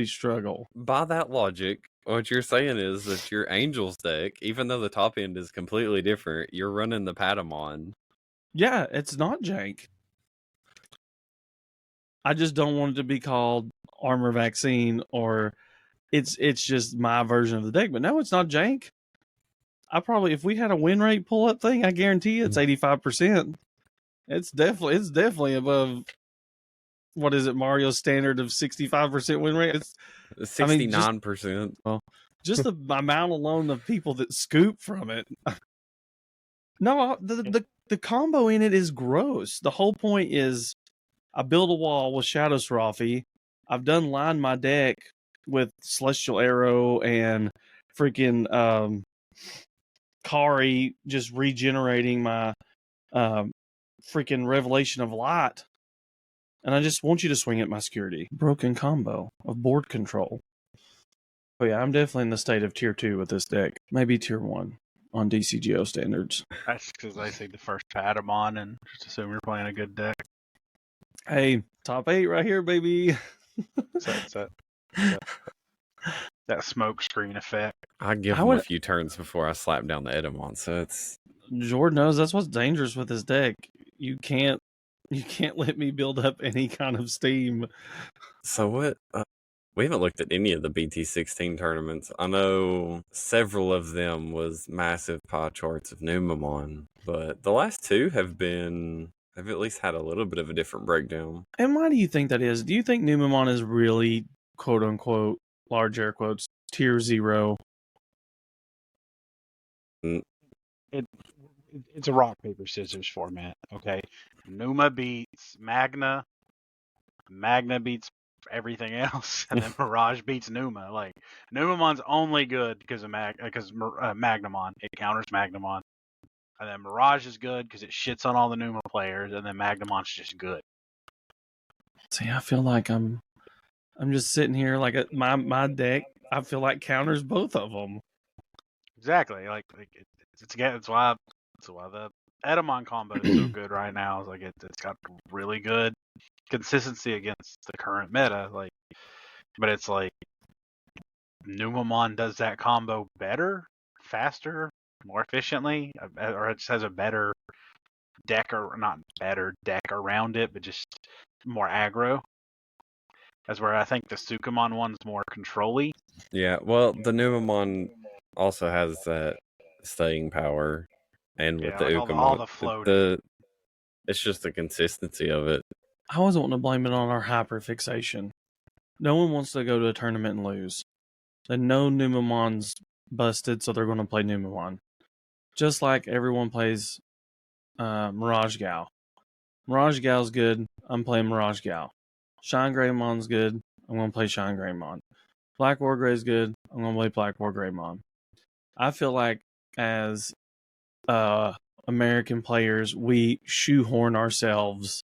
struggle. By that logic, what you're saying is that your Angels deck, even though the top end is completely different, you're running the Patamon. Yeah, it's not jank. I just don't want it to be called Armor Vaccine or it's just my version of the deck. But no, it's not jank. If we had a win rate pull up thing, I guarantee it's 85%. It's definitely above what is it, Mario's standard of 65% win rate? It's 69%. Just the amount alone of people that scoop from it. No, the combo in it is gross. The whole point is I build a wall with Shadow Seraphi. I've done lined my deck with Celestial Arrow and freaking Kari, just regenerating my freaking Revelation of Light. And I just want you to swing at my security. Broken combo of board control. Oh yeah, I'm definitely in the state of tier 2 with this deck. Maybe tier 1 on DCGO standards. That's because I see the first Edamon and just assume you're playing a good deck. Hey, top 8 right here, baby. That smoke screen effect. I give him a few turns before I slap down the Edamon, so it's... Jordan knows that's what's dangerous with this deck. You can't let me build up any kind of steam. So what... we haven't looked at any of the BT16 tournaments. I know several of them was massive pie charts of Numamon, but the last two have at least had a little bit of a different breakdown. And why do you think that is? Do you think Numamon is really, quote unquote, large air quotes, tier 0? It's a rock, paper, scissors format, okay? Numa beats Magna. Magna beats everything else, and then Mirage beats Numa. Like, Numamon's only good because of Magnamon. It counters Magnamon. And then Mirage is good because it shits on all the Numa players, and then Magnamon's just good. See, I feel like I'm just sitting here like my deck. I feel like counters both of them. Exactly. It's why the Edamon combo is so good right now. It's like it's got really good consistency against the current meta. But it's like Numamon does that combo better, faster, more efficiently, or it just has a better deck, or not better deck around it, but just more aggro. That's where I think the Ukomon one's more control-y. Yeah, well, the Numamon also has that staying power, and with the Ukomon, all the floating. It's just the consistency of it. I wasn't wanting to blame it on our hyperfixation. No one wants to go to a tournament and lose. They know Numamon's busted, so they're going to play Numamon. Just like everyone plays Mirage Gal. Mirage Gal's good. I'm playing Mirage Gal. Shine Greymon's good. I'm going to play Shine Greymon. Black Wargrey's good. I'm going to play Black Wargreymon. I feel like as American players, we shoehorn ourselves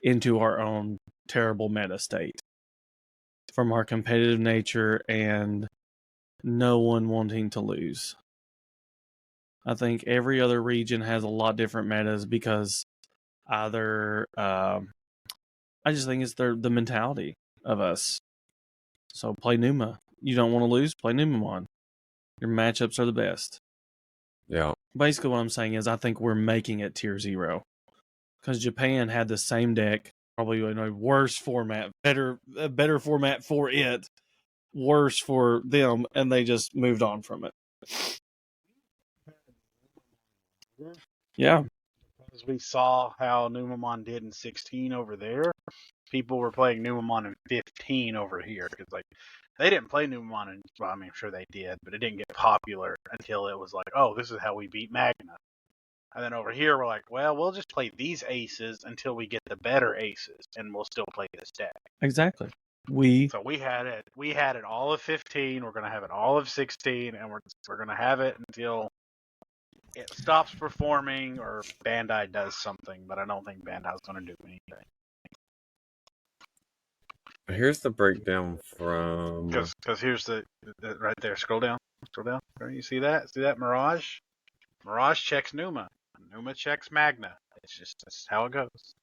into our own terrible meta state from our competitive nature and no one wanting to lose. I think every other region has a lot different metas because either I just think it's the mentality of us. So play Numa. You don't want to lose, play Numamon. Your matchups are the best. Yeah. Basically what I'm saying is I think we're making it tier 0. Because Japan had the same deck, probably in a worse format, a better format for it, worse for them, and they just moved on from it. Yeah. Because we saw how Numamon did in 16 over there, people were playing Numamon in 15 over here. Because they didn't play Numamon, I'm sure they did, but it didn't get popular until it was like, oh, this is how we beat Magna. And then over here, we're like, well, we'll just play these aces until we get the better aces, and we'll still play this deck. Exactly. So we had it. We had it all of 15. We're gonna have it all of 16, and we're gonna have it until it stops performing or Bandai does something. But I don't think Bandai's gonna do anything. Here's the breakdown from. Because here's the right there. Scroll down. You see that? See that Mirage? Mirage checks Numa. Numa checks Magna. It's just that's how it goes.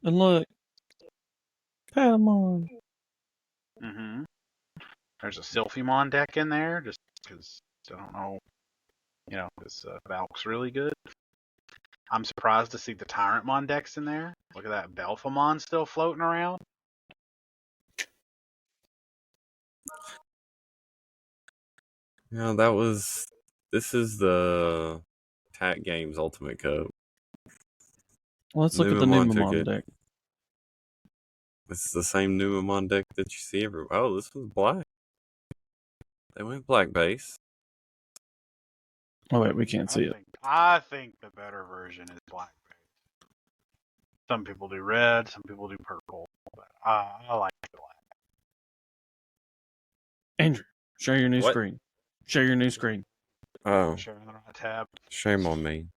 And look, Edamon. Mm-hmm. There's a Sylphimon deck in there, just because I don't know. You know, this Valk's really good. I'm surprised to see the Tyrantmon decks in there. Look at that Belphemon still floating around. Yeah, this is the Tat Games Ultimate Cup. Let's look at the Numamon took Numamon it. deck. It's the same Numamon deck that you see everywhere. Oh, this was black. They went black base. Oh wait, we can't see it. I think the better version is black base. Some people do red, some people do purple, but I like the black. Andrew, share your new What? screen. Share your new screen. Oh, Sharing the right tab. shame on me.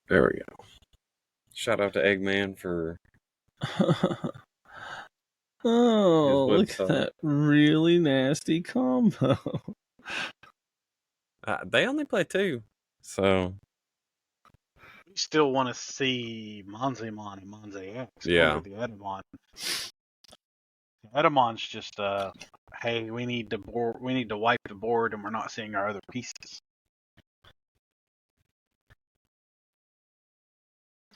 There we go. Shout out to Eggman for Oh, look website. at that really nasty combo. They only play 2, so We still want to see Monzemon and Monze X. Yeah. Over the Edamon. Edamon's just hey, we need to wipe the board, and we're not seeing our other pieces.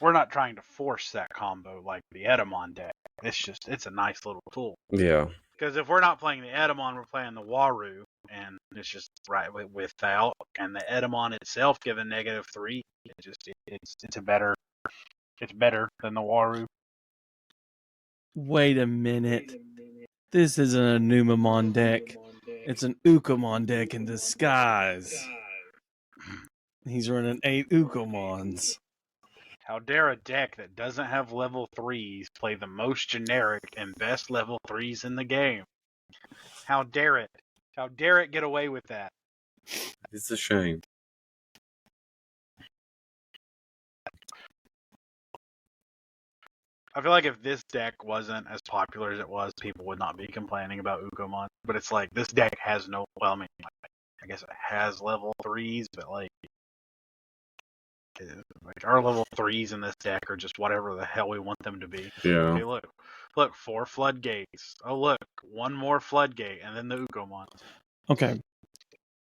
We're not trying to force that combo like the Edamon deck. It's a nice little tool. yeah. Because if we're not playing the Edamon, we're playing the Waru, and it's just right without. And the Edamon itself, given -3, it's better than the Waru. Wait a minute. This isn't a Numamon deck. It's an Ukomon deck in disguise. He's running 8 Ukomons. How dare a deck that doesn't have level 3s play the most generic and best level 3s in the game? How dare it? How dare it get away with that? It's a shame. I feel like if this deck wasn't as popular as it was, people would not be complaining about Ukomon. But it's like, this deck has no, well, I mean, I guess it has level 3s, but like our level 3s in this deck are just whatever the hell we want them to be. Yeah. Okay, look, 4 floodgates. Oh, look, 1 more floodgate, and then the Ukomon. Okay.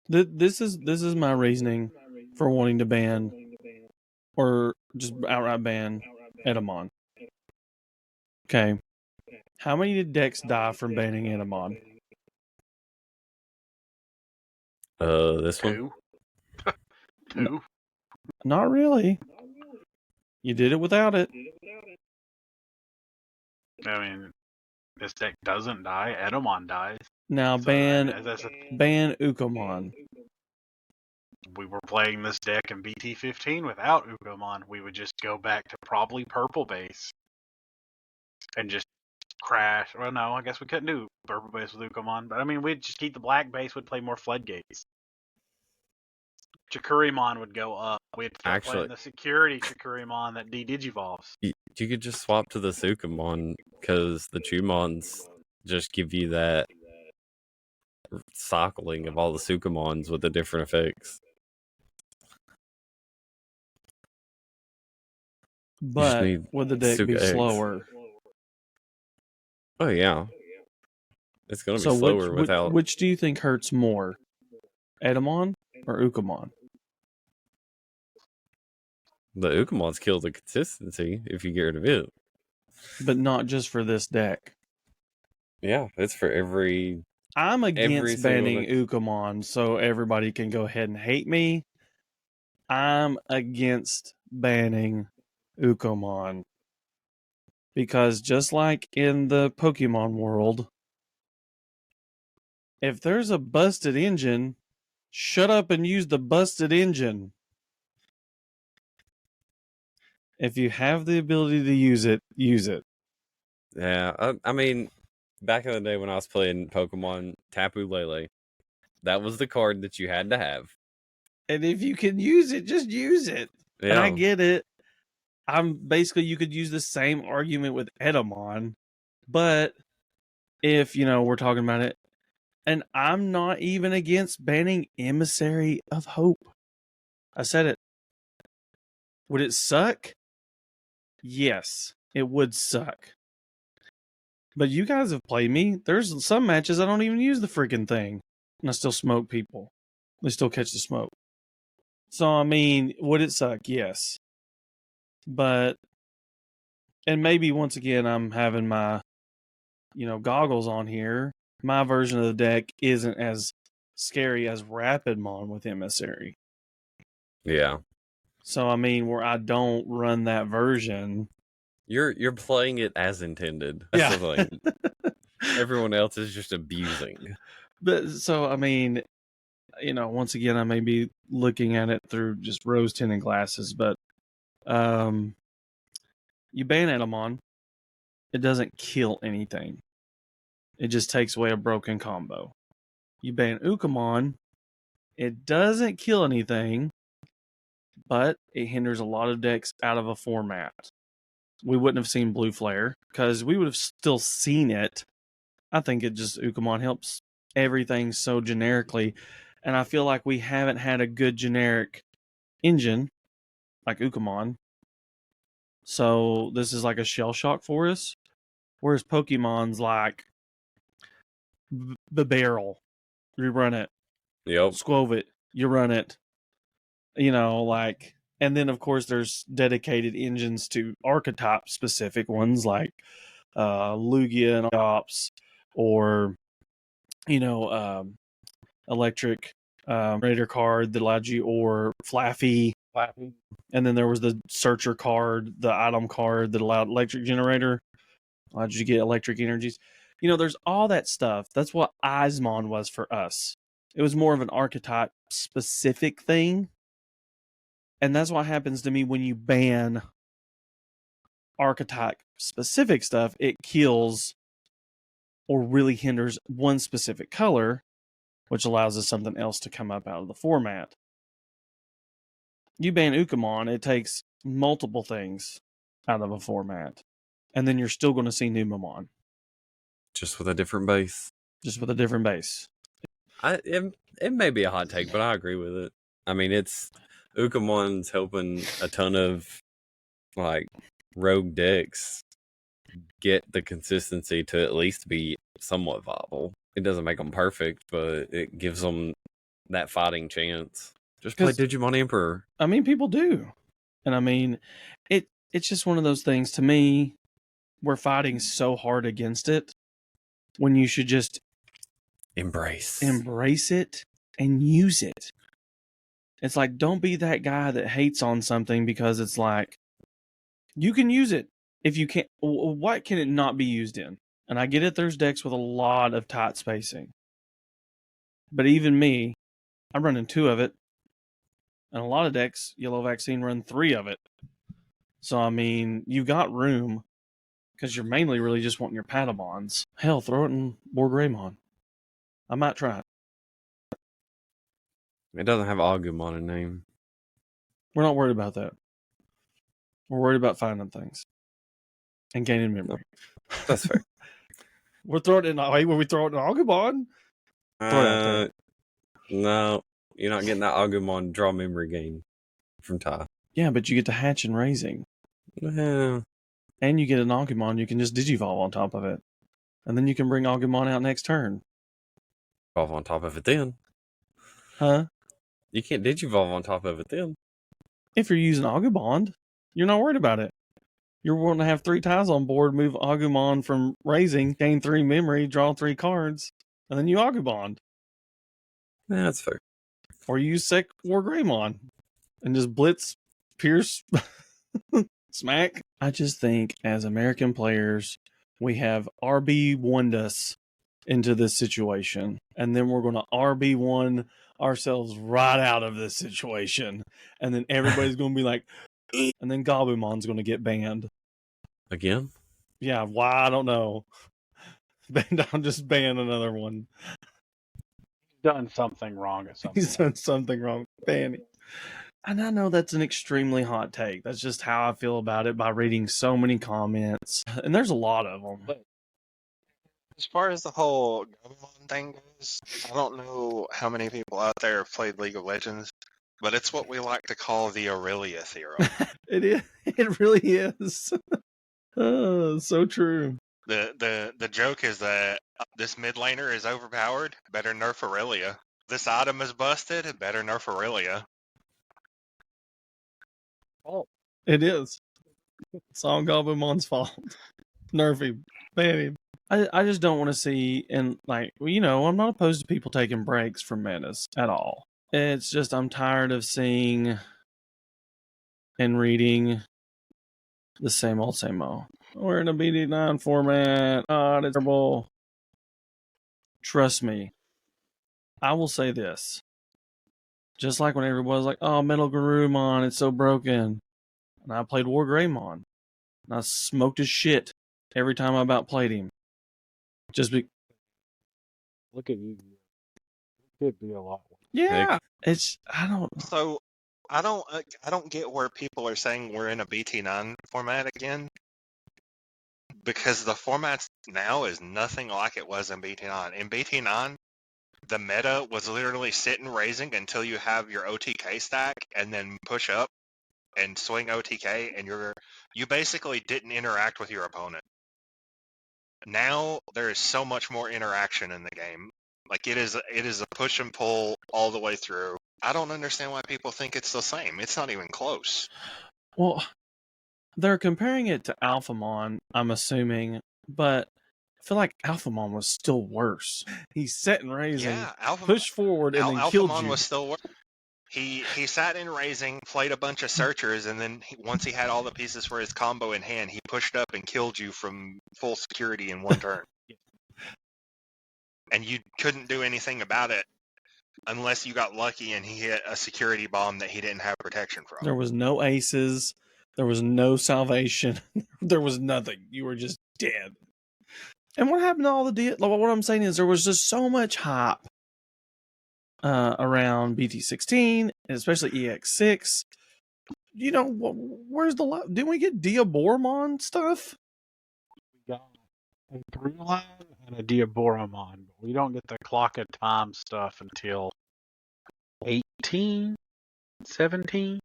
This is my reasoning for wanting to ban or just outright ban Edamon. Okay. How many did decks die from banning Edamon? This one. 2. 2. Not really. You did it without it. I mean, this deck doesn't die. Edamon dies. Now So, ban ban Ukomon. We were playing this deck in BT15 without Ukomon. We would just go back to probably purple base and just crash. Well, no, I guess we couldn't do purple base with Ukomon. But I mean, we'd just keep the black base. Would play more floodgates. Chikurimon would go up. We'd start playing the security Chikurimon that de-digivolves. You could just swap to the Ukomon because the Chumons just give you that cycling of all the Ukomons with the different effects. But would the deck be slower? Oh yeah, it's gonna be slower without. Which do you think hurts more, Edamon or Ukomon? The Ukomons kill the consistency if you get rid of it. But not just for this deck. Yeah, it's for every. I'm against banning Ukomon, so everybody can go ahead and hate me. I'm against banning Ukomon. Because just like in the Pokemon world, if there's a busted engine, Shut up and use the busted engine. If you have the ability to use it, use it. Yeah, I mean, back in the day when I was playing Pokemon Tapu Lele, that was the card that you had to have. And if you can use it, just use it. Yeah. And I get it. You could use the same argument with Edamon, but if, we're talking about it, and I'm not even against banning Emissary of Hope. I said it. Would it suck? Yes, it would suck. But you guys have played me. There's some matches I don't even use the freaking thing. And I still smoke people. They still catch the smoke. So, I mean, would it suck? Yes. But, and maybe once again, I'm having my, goggles on here. My version of the deck isn't as scary as Rapidmon with Emissary. Yeah. So, I mean, where I don't run that version. You're playing it as intended. That's the thing. Everyone else is just abusing. But so, I mean, once again, I may be looking at it through just rose tinted glasses, but you ban Edamon, it doesn't kill anything. It just takes away a broken combo. You ban Ukomon, it doesn't kill anything, but it hinders a lot of decks out of a format. We wouldn't have seen Blue Flare because we would have still seen it. I think Ukomon helps everything so generically. And I feel like we haven't had a good generic engine like Ukomon. So this is like a shell shock for us. Whereas Pokemon's like the barrel. You run it. Yep. Squove it. You run it. And then of course there's dedicated engines to archetype specific ones like Lugia and Ops, or electric generator card that allowed you, or Flaffy. And then there was the searcher card, the item card that allowed electric generator, allowed you to get electric energies. There's all that stuff. That's what Eismon was for us. It was more of an archetype specific thing. And that's what happens to me when you ban archetype specific stuff. It kills or really hinders one specific color, which allows us something else to come up out of the format. You ban Ukomon, it takes multiple things out of a format. And then you're still going to see Numamon. Just with a different base. Just with a different base. It may be a hot take, but I agree with it. I mean, Ukomon's helping a ton of rogue decks get the consistency to at least be somewhat viable. It doesn't make them perfect, but it gives them that fighting chance. Just play Digimon Emperor. I mean, people do. And I mean, it's just one of those things. To me, we're fighting so hard against it when you should just embrace it and use it. It's like, don't be that guy that hates on something because it's like, you can use it. If you can't, what can it not be used in? And I get it, there's decks with a lot of tight spacing. But even me, I'm running 2 of it. And a lot of decks, Yellow Vaccine, run 3 of it. So, I mean, you've got room because you're mainly really just wanting your Patamons. Hell, throw it in Borgreymon. I might try it. It doesn't have Agumon in name. We're not worried about that. We're worried about finding things and gaining memory. That's fair. We're throwing it in. When we throw it in Agumon? No, you're not getting that Agumon draw memory gain from Ty. Yeah, but you get to hatch and raising. Yeah. And you get an Agumon, you can just Digivolve on top of it. And then you can bring Agumon out next turn. Evolve on top of it then. Huh? You can't Digivolve on top of it then. If you're using Agumon, you're not worried about it. You're wanting to have 3 tiles on board, move Agumon from raising, gain 3 memory, draw 3 cards, and then you Agumon. Yeah, that's fair. Or you use Sec Wargreymon and just blitz, pierce, smack. I just think as American players, we have RB1'd us into this situation. And then we're going to RB1 ourselves right out of this situation, and then everybody's going to be like, and then Gabbamon's going to get banned again. Yeah, why? I don't know. I'll just ban another one. Done something wrong at some He's point. done something wrong. Ban him. And I know that's an extremely hot take. That's just how I feel about it by reading so many comments. And there's a lot of them. But as far as the whole Gammamon thing goes, I don't know how many people out there have played League of Legends, but it's what we like to call the Aurelia theorem. It is. It really is. Oh, so true. The joke is that this mid laner is overpowered, better nerf Aurelia. This item is busted, better nerf Aurelia. Oh, It is. It's all Gobbamon's fault. Nerf him. Ban him. I just don't want to see, and like, you know, I'm not opposed to people taking breaks from metas at all. It's just I'm tired of seeing and reading the same old, same old. We're in a BD9 format. God, it's terrible. Trust me. I will say this. Just like when everybody was like, oh, Metal Garurumon, it's so broken. And I played War Greymon. And I smoked his shit every time I about played him. Just be... look at you. It could be a lot worse. Yeah. It's, I don't... So I don't get where people are saying we're in a BT9 format again, because the format now is nothing like it was in BT9. In BT9, the meta was literally sit and raising until you have your OTK stack, and then push up and swing OTK, and you basically didn't interact with your opponent. Now there is so much more interaction in the game. Like it is a push and pull all the way through. I don't understand why people think it's the same. It's not even close. Well, they're comparing it to Alphamon, I'm assuming, but I feel like Alphamon was still worse. He's set and raising, Yeah, push forward, and then killed Alphamon you. was still worse. He sat in raising, played a bunch of searchers, and then once he had all the pieces for his combo in hand, he pushed up and killed you from full security in one turn. And you couldn't do anything about it unless you got lucky and he hit a security bomb that he didn't have protection from. There was no aces. There was no salvation. There was nothing. You were just dead. And what happened to all the what I'm saying is there was just so much hype around BT16, and especially EX6. You know, where's the love? Didn't we get Diaboromon stuff? We got a Brulon and a Diaboromon, but we don't get the Clock of Time stuff until 18, 17.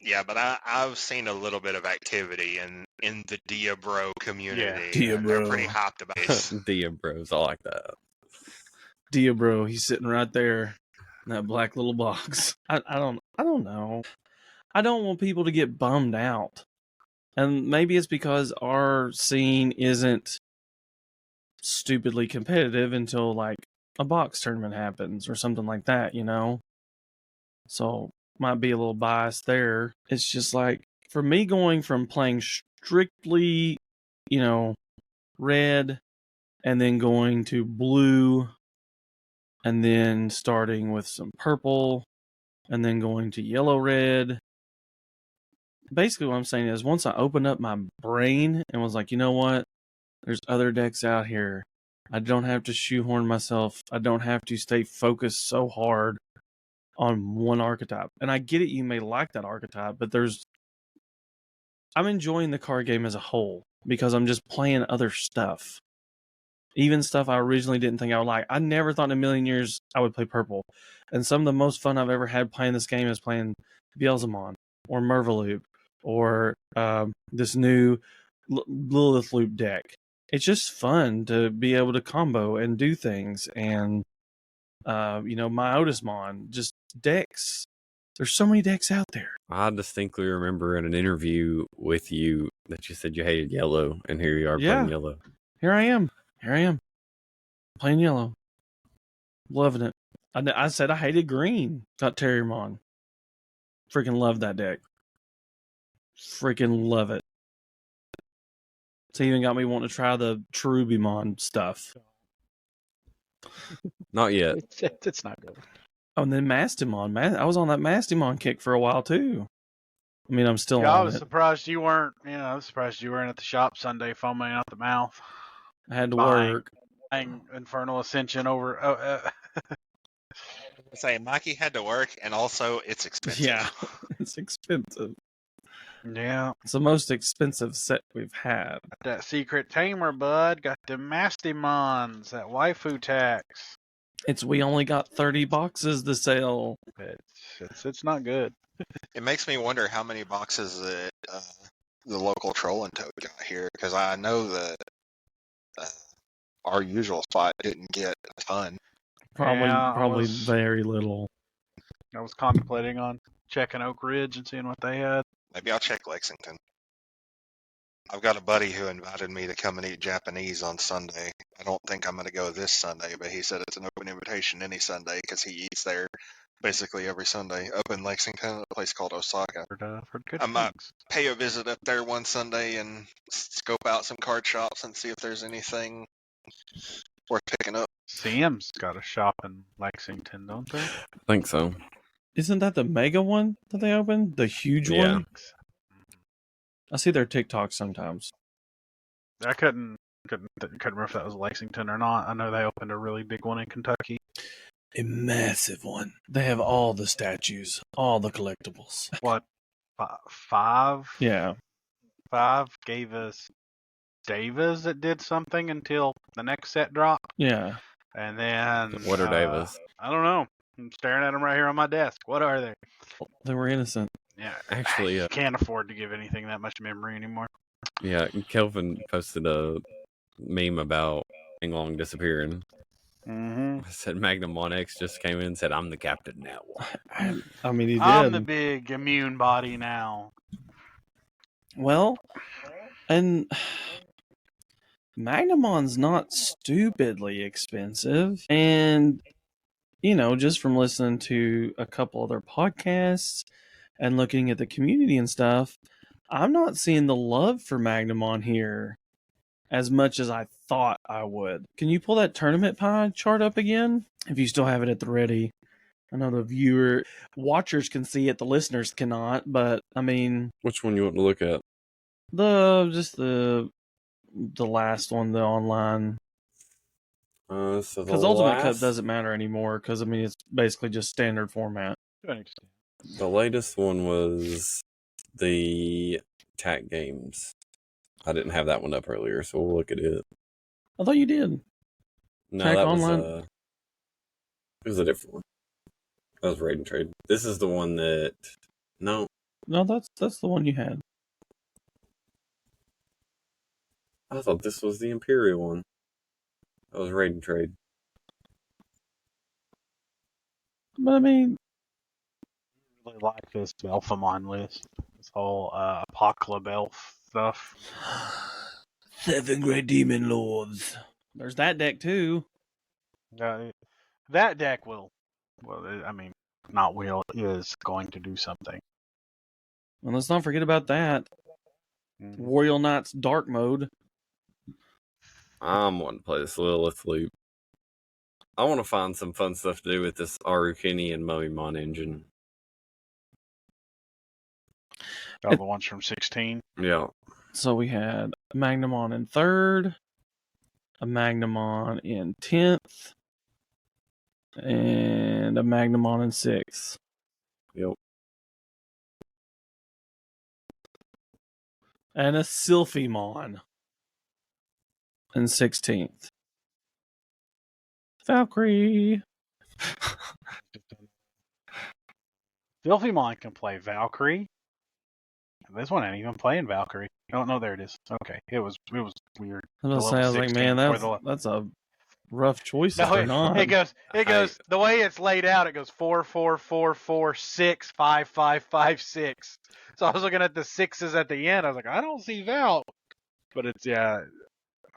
Yeah, but I've seen a little bit of activity in the Diabro community. Yeah, and they're Diabro. pretty hyped about this. Bros, I like that. Diabro, he's sitting right there in that black little box. I don't know. I don't want people to get bummed out. And maybe it's because our scene isn't stupidly competitive until like a box tournament happens or something like that, you know? So might be a little biased there. It's just like, for me, going from playing strictly, you know, red and then going to blue and then starting with some purple and then going to yellow red. Basically what I'm saying is once I opened up my brain and was like, you know what? There's other decks out here. I don't have to shoehorn myself. I don't have to stay focused so hard on one archetype. And I get it, you may like that archetype, but I'm enjoying the card game as a whole because I'm just playing other stuff. Even stuff I originally didn't think I would like. I never thought in a million years I would play purple. And some of the most fun I've ever had playing this game is playing Beelzemon or Mervaloop or this new Lilith Loop deck. It's just fun to be able to combo and do things. And, you know, my Otismon, just decks. There's so many decks out there. I distinctly remember in an interview with you that you said you hated yellow, and here you are playing yellow. Here I am. Playing yellow. Loving it. I said I hated green. Got Terriermon. Freaking love that deck. Freaking love it. It's even got me wanting to try the Cherubimon stuff. Not yet. It's not good. Oh, and then Mastimon. I was on that Mastimon kick for a while too. I mean, I'm still Yeah, I on was it. surprised you weren't. I was surprised you weren't at the shop Sunday foaming out the mouth. I had to buying- work. Buying Infernal Ascension over. Say Mikey had to work, and also it's expensive. Yeah, it's expensive. Yeah. It's the most expensive set we've had. Got that secret tamer, bud. Got the Mastimons. That waifu tax. We only got 30 boxes to sell. It's not good. It makes me wonder how many boxes that the local trolling toad got here, because I know that our usual spot didn't get a ton. Probably very little. I was contemplating on checking Oak Ridge and seeing what they had. Maybe I'll check Lexington. I've got a buddy who invited me to come and eat Japanese on Sunday. I don't think I'm going to go this Sunday, but he said it's an open invitation any Sunday because he eats there basically every Sunday up in Lexington at a place called Osaka. For good I might things. pay a visit up there one Sunday and scope out some card shops and see if there's anything worth picking up. Sam's got a shop in Lexington, don't they? I think so. Isn't that the mega one that they opened? The huge Yeah. one? I see their TikToks sometimes. I couldn't remember if that was Lexington or not. I know they opened a really big one in Kentucky. A massive one. They have all the statues, all the collectibles. What? Five? Yeah. Five gave us Davis that did something until the next set dropped. Yeah. And then... What are Davis? I don't know. I'm staring at them right here on my desk. What are they? They were innocent. Yeah. Actually, you can't afford to give anything that much memory anymore. Yeah, Kelvin posted a meme about Inglong disappearing. Mm-hmm. I said Magnum X just came in and said, "I'm the captain now." I mean, he did. I'm the big immune body now. Well, and Magnamon's not stupidly expensive. And, just from listening to a couple other podcasts and looking at the community and stuff, I'm not seeing the love for Magnamon here as much as I thought I would. Can you pull that tournament pie chart up again? If you still have it at the ready. I know the watchers can see it, the listeners cannot, but I mean... Which one you want to look at? The last one, the online. Because Because Ultimate Cup doesn't matter anymore, because, I mean, it's basically just standard format. The latest one was the TAC Games. I didn't have that one up earlier, so we'll look at it. I thought you did. No, TAC that Online? was it was a different one. That was Raid and Trade. This is the one that... No, that's the one you had. I thought this was the Imperial one. That was Raid and Trade. But, I mean... I really like this Belphamon list. This whole Apocalypse stuff. 7 Great Demon Lords. There's that deck, too. That deck is going to do something. And let's not forget about that. Royal Knights Dark Mode. I'm wanting to play this Lilith Loop. I want to find some fun stuff to do with this Arukini and Moemon engine. All the ones from 16. Yeah. So we had a Magnamon in 3rd, a Magnamon in 10th, and a Magnamon in 6th. Yep. And a Sylphimon in 16th. Valkyrie. Sylphimon can play Valkyrie. This one ain't even playing Valkyrie. Oh no, there it is. Okay, it was weird. I was like, man, that's a rough choice. No, it goes. The way it's laid out, it goes 4, 4, 4, 4, 6, 5, 5, 5, 6. So I was looking at the sixes at the end. I was like, I don't see Val, but it's I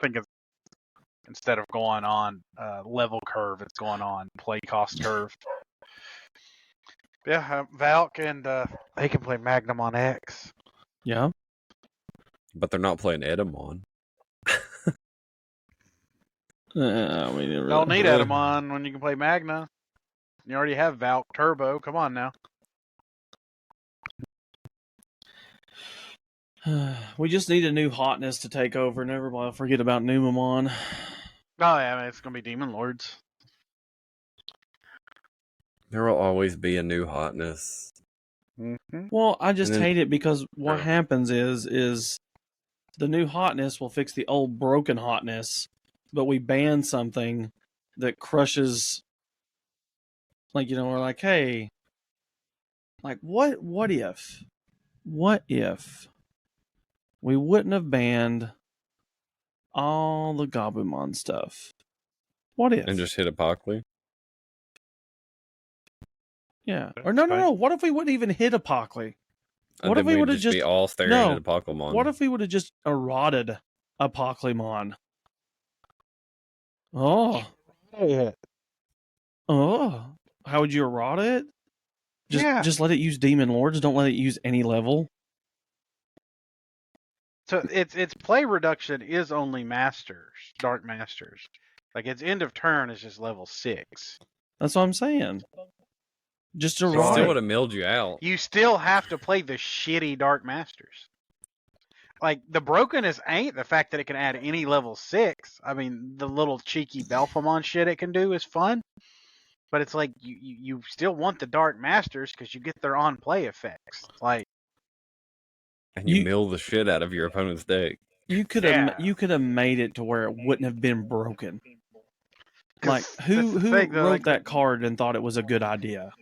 think it's instead of going on level curve, it's going on play cost curve. Yeah, Valk and they can play Magnamon X. Yeah. But they're not playing Edamon. Don't need Edamon when you can play Magna. You already have Valk Turbo. Come on now. We just need a new hotness to take over. Never mind, forget about Numamon. Oh yeah, I mean, it's gonna be Demon Lords. There will always be a new hotness. Mm-hmm. Well, I just then- hate it because what True. happens is the new hotness will fix the old broken hotness, but we ban something that crushes. Like, you know, we're like, hey, like what if we wouldn't have banned all the Gammamon stuff? What if? And just hit Apocalypse. Yeah. That's Or no. fine. What if we wouldn't even hit Apocalypse? What if Then we we'd would've be just- all staring No. at Pokemon? What if we would have just eroded Apocalypse? Oh. Oh. How would you errata it? Just let it use Demon Lords. Don't let it use any level. So its play reduction is only Masters, Dark Masters. Like its end of turn is just level 6. That's what I'm saying. Just It errata still it. would have milled you out. You still have to play the shitty Dark Masters. Like the brokenness ain't the fact that it can add any level 6. I mean, the little cheeky Belphamon shit it can do is fun. But it's like you still want the Dark Masters because you get their on play effects. Like And you You- mill the shit out of your opponent's deck. You could have Yeah. made it to where it wouldn't have been broken. 'cause Like who that's the thing, though, wrote like, that card and thought it was a good idea?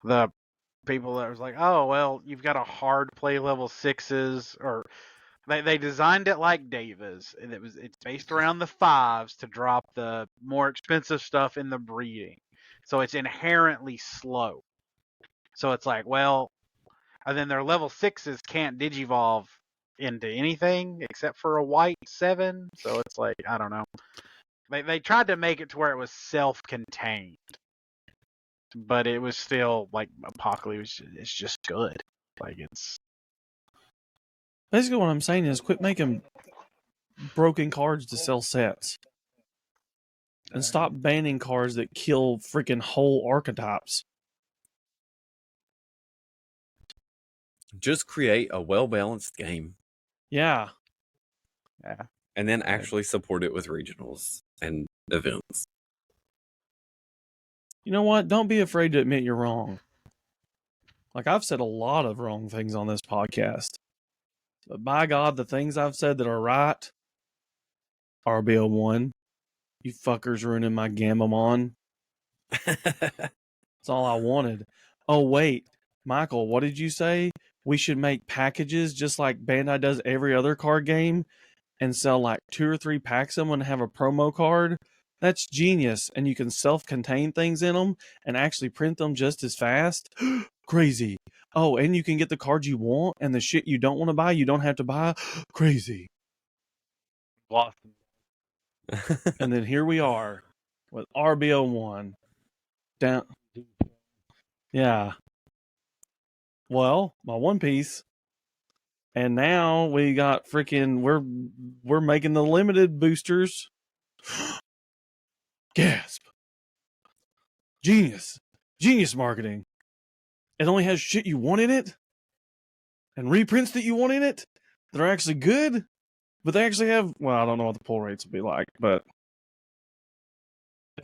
the people that was like, oh well, you've got a hard play level 6s, or they designed it like Davis, and it's based around the 5s to drop the more expensive stuff in the breeding, so it's inherently slow. So it's like, well, and then their level 6s can't digivolve into anything except for a white 7. So it's like, I don't know. They tried to make it to where it was self-contained, but it was still like Apocalypse. It's just good. Like it's Basically, what I'm saying is, quit making broken cards to sell sets, and stop banning cards that kill freaking whole archetypes. Just create a well-balanced game. Yeah, And then actually support it with regionals and events. you know what? Don't be afraid to admit you're wrong. Like I've said a lot of wrong things on this podcast, but by God, the things I've said that are right. RBO1, you fuckers ruining my Gammamon. That's all I wanted. Oh, wait. Michael, what did you say? We should make packages just like Bandai does every other card game and sell like 2 or 3 packs of them and have a promo card? That's genius. And you can self-contain things in them and actually print them just as fast. Crazy. Oh, and you can get the cards you want and the shit you don't want to buy, you don't have to buy. Crazy. And then here we are with RBO1 down. Yeah. Well, my One Piece, and now we got freaking. We're making the limited boosters. Gasp! Genius marketing. It only has shit you want in it, and reprints that you want in it that are actually good, but they actually have. Well, I don't know what the pull rates will be like, but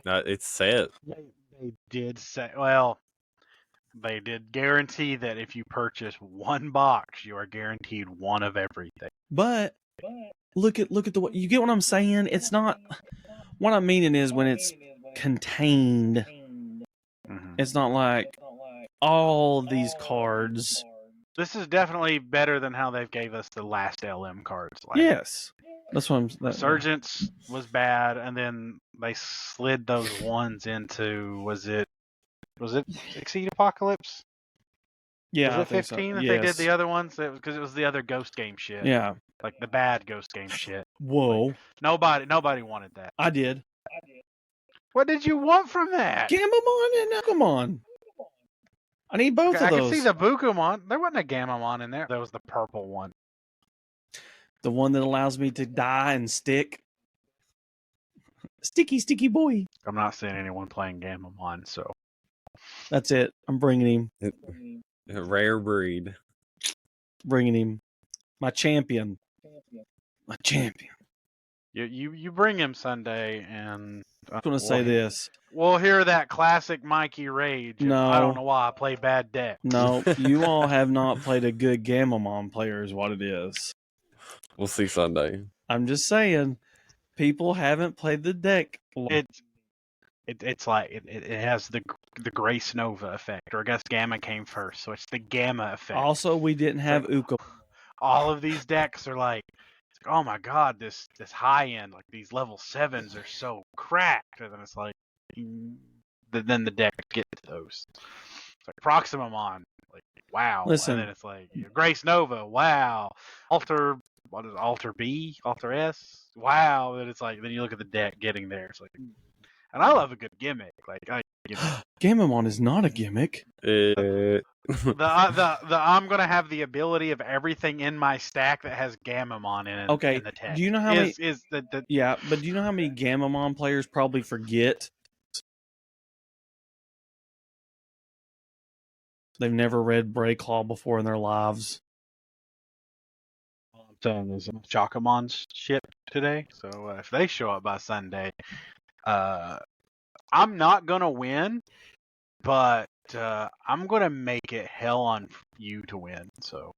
It's set. they did say, well, they did guarantee that if you purchase one box, you are guaranteed one of everything. But look at the you get what I'm saying? It's not what I'm meaning is when it's contained, it's not like all of these cards. This is definitely better than how they gave us the last LM cards. Like, Yes. That's what I'm Resurgence was bad, and then they slid those ones into was it Exceed Apocalypse? Yeah, Was it I think so. 15 that Yes. they did the other ones? Because it was the other Ghost Game shit. Yeah. Like the bad Ghost Game shit. Whoa. Nobody wanted that. I did. What did you want from that? Gammamon and Ukomon. I need both I of can those. see the Bukumon. There wasn't a Gammamon in there. There was the purple one. The one that allows me to die and stick. Sticky boy. I'm not seeing anyone playing Gammamon, so That's it. I'm bringing him. A rare breed. Bringing him. My champion. My champion. you bring him Sunday, and I just want to say this. We'll hear that classic Mikey rage. No. I don't know why I play bad deck. No, you all have not played a good Gammamon player is what it is. We'll see Sunday. I'm just saying, people haven't played the deck. It's like it has the Grace Nova effect, or I guess Gamma came first, so it's the Gamma effect. Also, we didn't have Ukomon. All of these decks are like, oh my god, this high end, like these level 7s are so cracked, and then it's like, then the deck gets those. It's like Proximamon, like wow. Listen. And then it's like Grace Nova, wow. Alter B, Alter S, wow. And it's like, then you look at the deck getting there, it's like, and I love a good gimmick. Like Gammamon is not a gimmick. the I'm gonna have the ability of everything in my stack that has Gammamon in it. Okay. In the text. Do you know how many? The Yeah, but do you know how many Gammamon players probably forget? They've never read Brayclaw before in their lives. I'm telling you, some Chakamon's ship today. So if they show up by Sunday, I'm not gonna win, but I'm gonna make it hell on you to win. So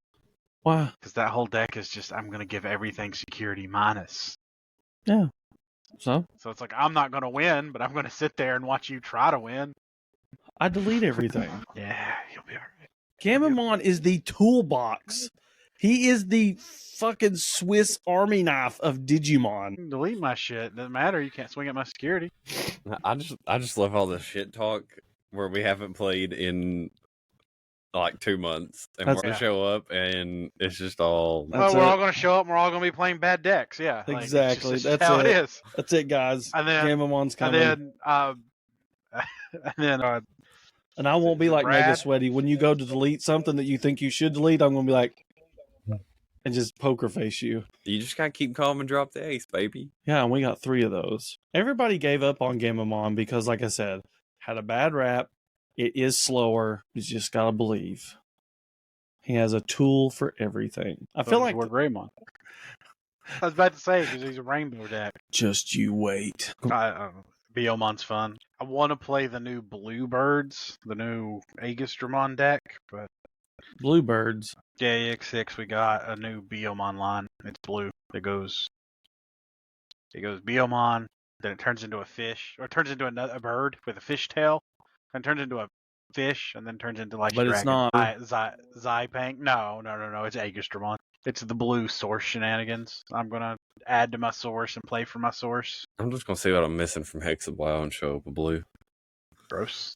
Why? because that whole deck is just, I'm gonna give everything security minus. Yeah. So it's like, I'm not gonna win, but I'm gonna sit there and watch you try to win. I delete everything. Yeah, you'll be alright. Gammamon is the toolbox. He is the fucking Swiss Army knife of Digimon. Delete my shit. Doesn't matter. You can't swing at my security. I just love all the shit talk where we haven't played in like 2 months, and we're gonna show up, and it's just all. Well, we're all gonna show up, and we're all gonna be playing bad decks. Yeah, exactly. Like, That's how it. it is. That's it, guys. And then Gammamon's coming. And I won't be like Brad? Mega Sweaty. When you go to delete something that you think you should delete, I'm gonna be like, and just poker face you. You just gotta keep calm and drop the ace, baby. Yeah, and we got 3 of those. Everybody gave up on Gammamon because, like I said, had a bad rap. It is slower. You just gotta believe. He has a tool for everything. I feel like we're Greymon. I was about to say, because he's a rainbow deck. Just you wait. Biomon's fun. I want to play the new Bluebirds, the new Aegistramon deck, but Bluebirds. yeah, X6, we got a new Biomon line. It's blue. It goes Biomon, then it turns into a fish, or it turns into a bird with a fish tail, and turns into a fish, and then turns into like. But it's not Zypank. No, it's Aegistramon. It's the blue source shenanigans. I'm gonna add to my source and play for my source. I'm just gonna see what I'm missing from Hexablow and show up a blue. Gross.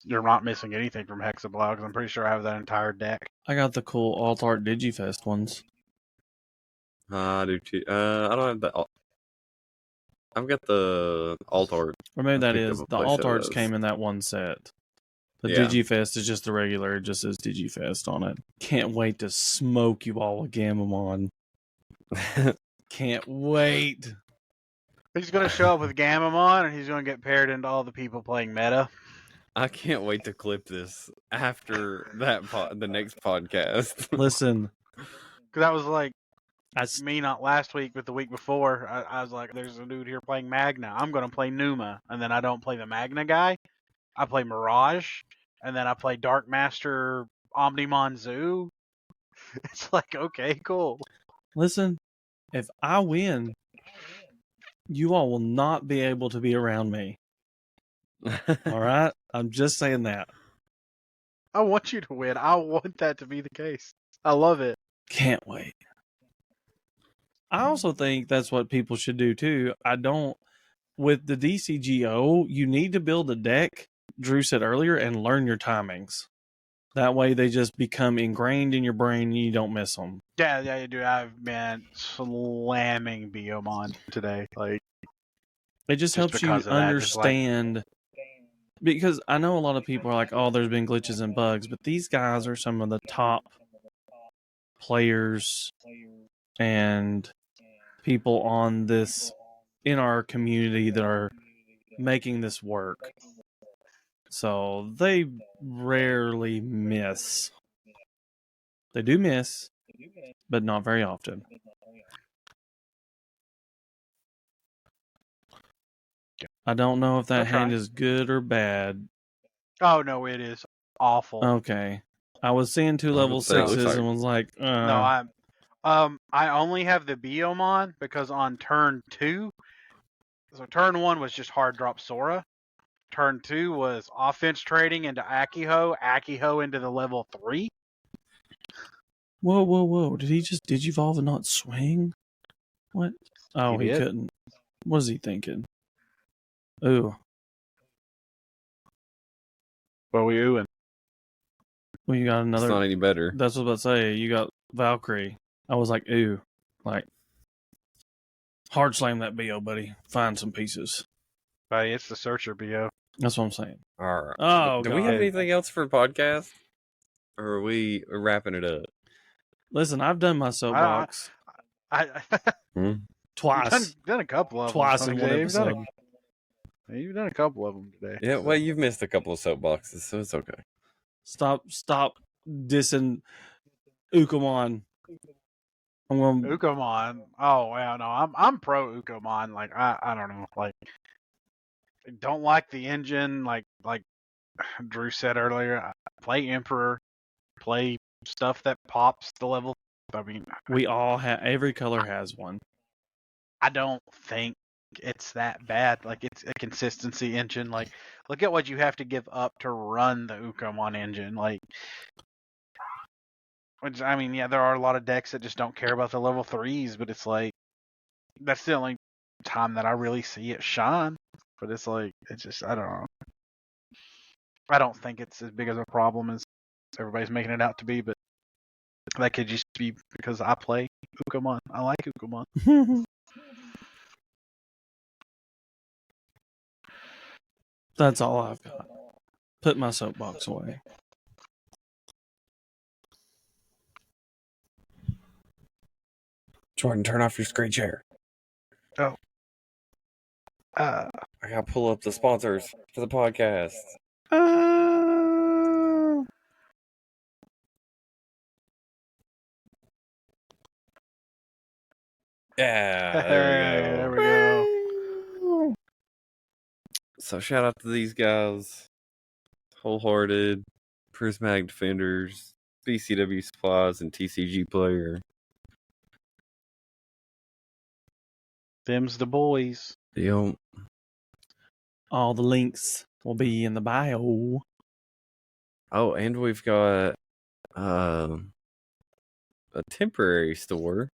You're not missing anything from Hexablow, because I'm pretty sure I have that entire deck. I got the cool Alt Art Digifest ones. I do too. I don't have the. I've got the Alt Art. Or maybe that is the Alt Arts came in that one set. The Digifest is just the regular. It just says Digifest on it. Can't wait to smoke you all with Gammamon. Can't wait. He's gonna show up with Gammamon, and he's gonna get paired into all the people playing meta. I can't wait to clip this after the next podcast. Listen, because that was like me not last week, but the week before. I was like, "There's a dude here playing Magna. I'm gonna play Numa," and then I don't play the Magna guy. I play Mirage, and then I play Dark Master Omnimon Zoo. It's like, okay, cool. Listen, if I win, you all will not be able to be around me. All right? I'm just saying that. I want you to win. I want that to be the case. I love it. Can't wait. I also think that's what people should do too. With the DCGO, you need to build a deck, Drew said earlier, and learn your timings. That way they just become ingrained in your brain and you don't miss them. Yeah, you do. I've been slamming Biomon today. Like, it just helps you understand. Because I know a lot of people are like, oh, there's been glitches and bugs, but these guys are some of the top players and people on this in our community that are making this work. So they rarely miss. They do miss, but not very often. I don't know if that hand is good or bad. Oh no, it is awful. Okay. I was seeing 2 level say it looks 6s like- and was like, No, I only have the Biomon because on turn 2, so turn 1 was just hard drop Sora. Turn 2 was offense trading into Akiho into the level 3. Whoa. Did he just digivolve and not swing? What? Oh, he did. couldn't. What is he thinking? Ooh. What were you doing? Well, you got It's another. not any better. That's what I was about to say. You got Valkyrie. I was like, ooh. Like, hard slam that BO, buddy. Find some pieces. Hey, it's the Searcher BO. That's what I'm saying. All right. Oh, Do we have God. anything else for podcast? Or are we wrapping it up? Listen, I've done my soapbox twice. You've done a couple of Twice them. in one episode. You've done a couple of them today. Yeah, well, you've missed a couple of soapboxes, so it's okay. Stop dissing Ukomon. I'm going. Ukomon. Oh wow, no, I'm pro Ukomon. Like I don't know. Like don't like the engine. Like Drew said earlier. Play Emperor. Play stuff that pops the level. I mean, We all have. Every color has one. I don't think it's that bad. Like it's a consistency engine. Like look at what you have to give up to run the Ukomon engine. Like, which I mean, yeah, there are a lot of decks that just don't care about the level 3s, but it's like that's the only time that I really see it shine. But it's like it's just I don't know. I don't think it's as big of a problem as everybody's making it out to be, but that could just be because I play Ukomon. I like Ukomon. That's all I've got. Put my soapbox away. Jordan, turn off your screen share. I gotta pull up the sponsors for the podcast. Yeah, there we go. There we go. So shout out to these guys. Wholehearted, Prismatic Defenders, BCW Supplies, and TCG Player. Them's the boys. Yep. All the links will be in the bio. Oh, and we've got a temporary store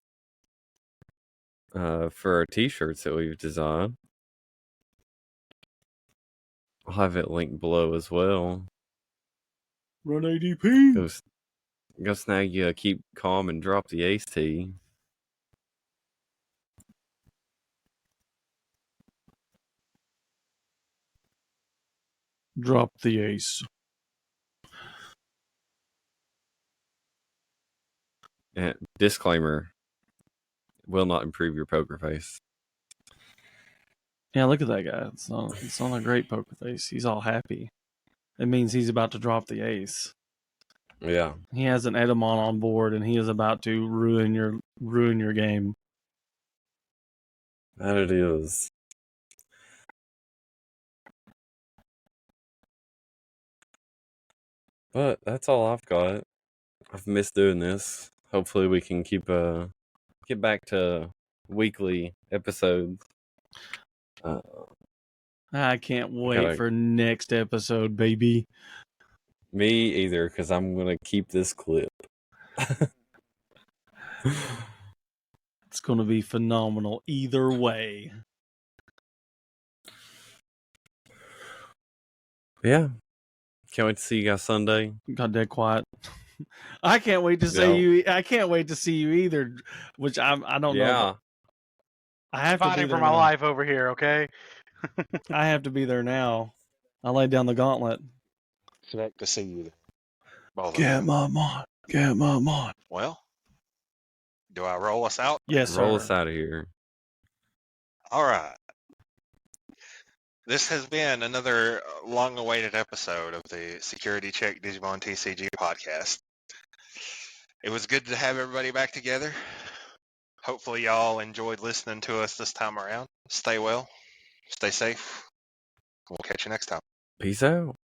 for our t-shirts that we've designed. I'll have it linked below as well. Run ADP. Go snag you a Keep Calm and Drop the Ace tee. Drop the ace. And disclaimer, will not improve your poker face. Yeah, look at that guy. It's not a great poker face. He's all happy. It means he's about to drop the ace. Yeah. He has an Edamon on board, and he is about to ruin your game. That it is. But that's all I've got. I've missed doing this. Hopefully we can get back to weekly episodes. I can't wait for next episode, baby. Me either, because I'm going to keep this clip. It's going to be phenomenal either way. Yeah. Can't wait to see you guys Sunday. Got dead quiet. I can't wait to see you. I can't wait to see you either. Which I don't know. Yeah. I have to be Fighting there for my now. life over here, okay? I have to be there now. I laid down the gauntlet. Expect to see you there. Gammamon. Well, do I roll us out? Yes, Roll sir. us out of here. All right. This has been another long-awaited episode of the Security Check Digimon TCG podcast. It was good to have everybody back together. Hopefully y'all enjoyed listening to us this time around. Stay well, stay safe. We'll catch you next time. Peace out.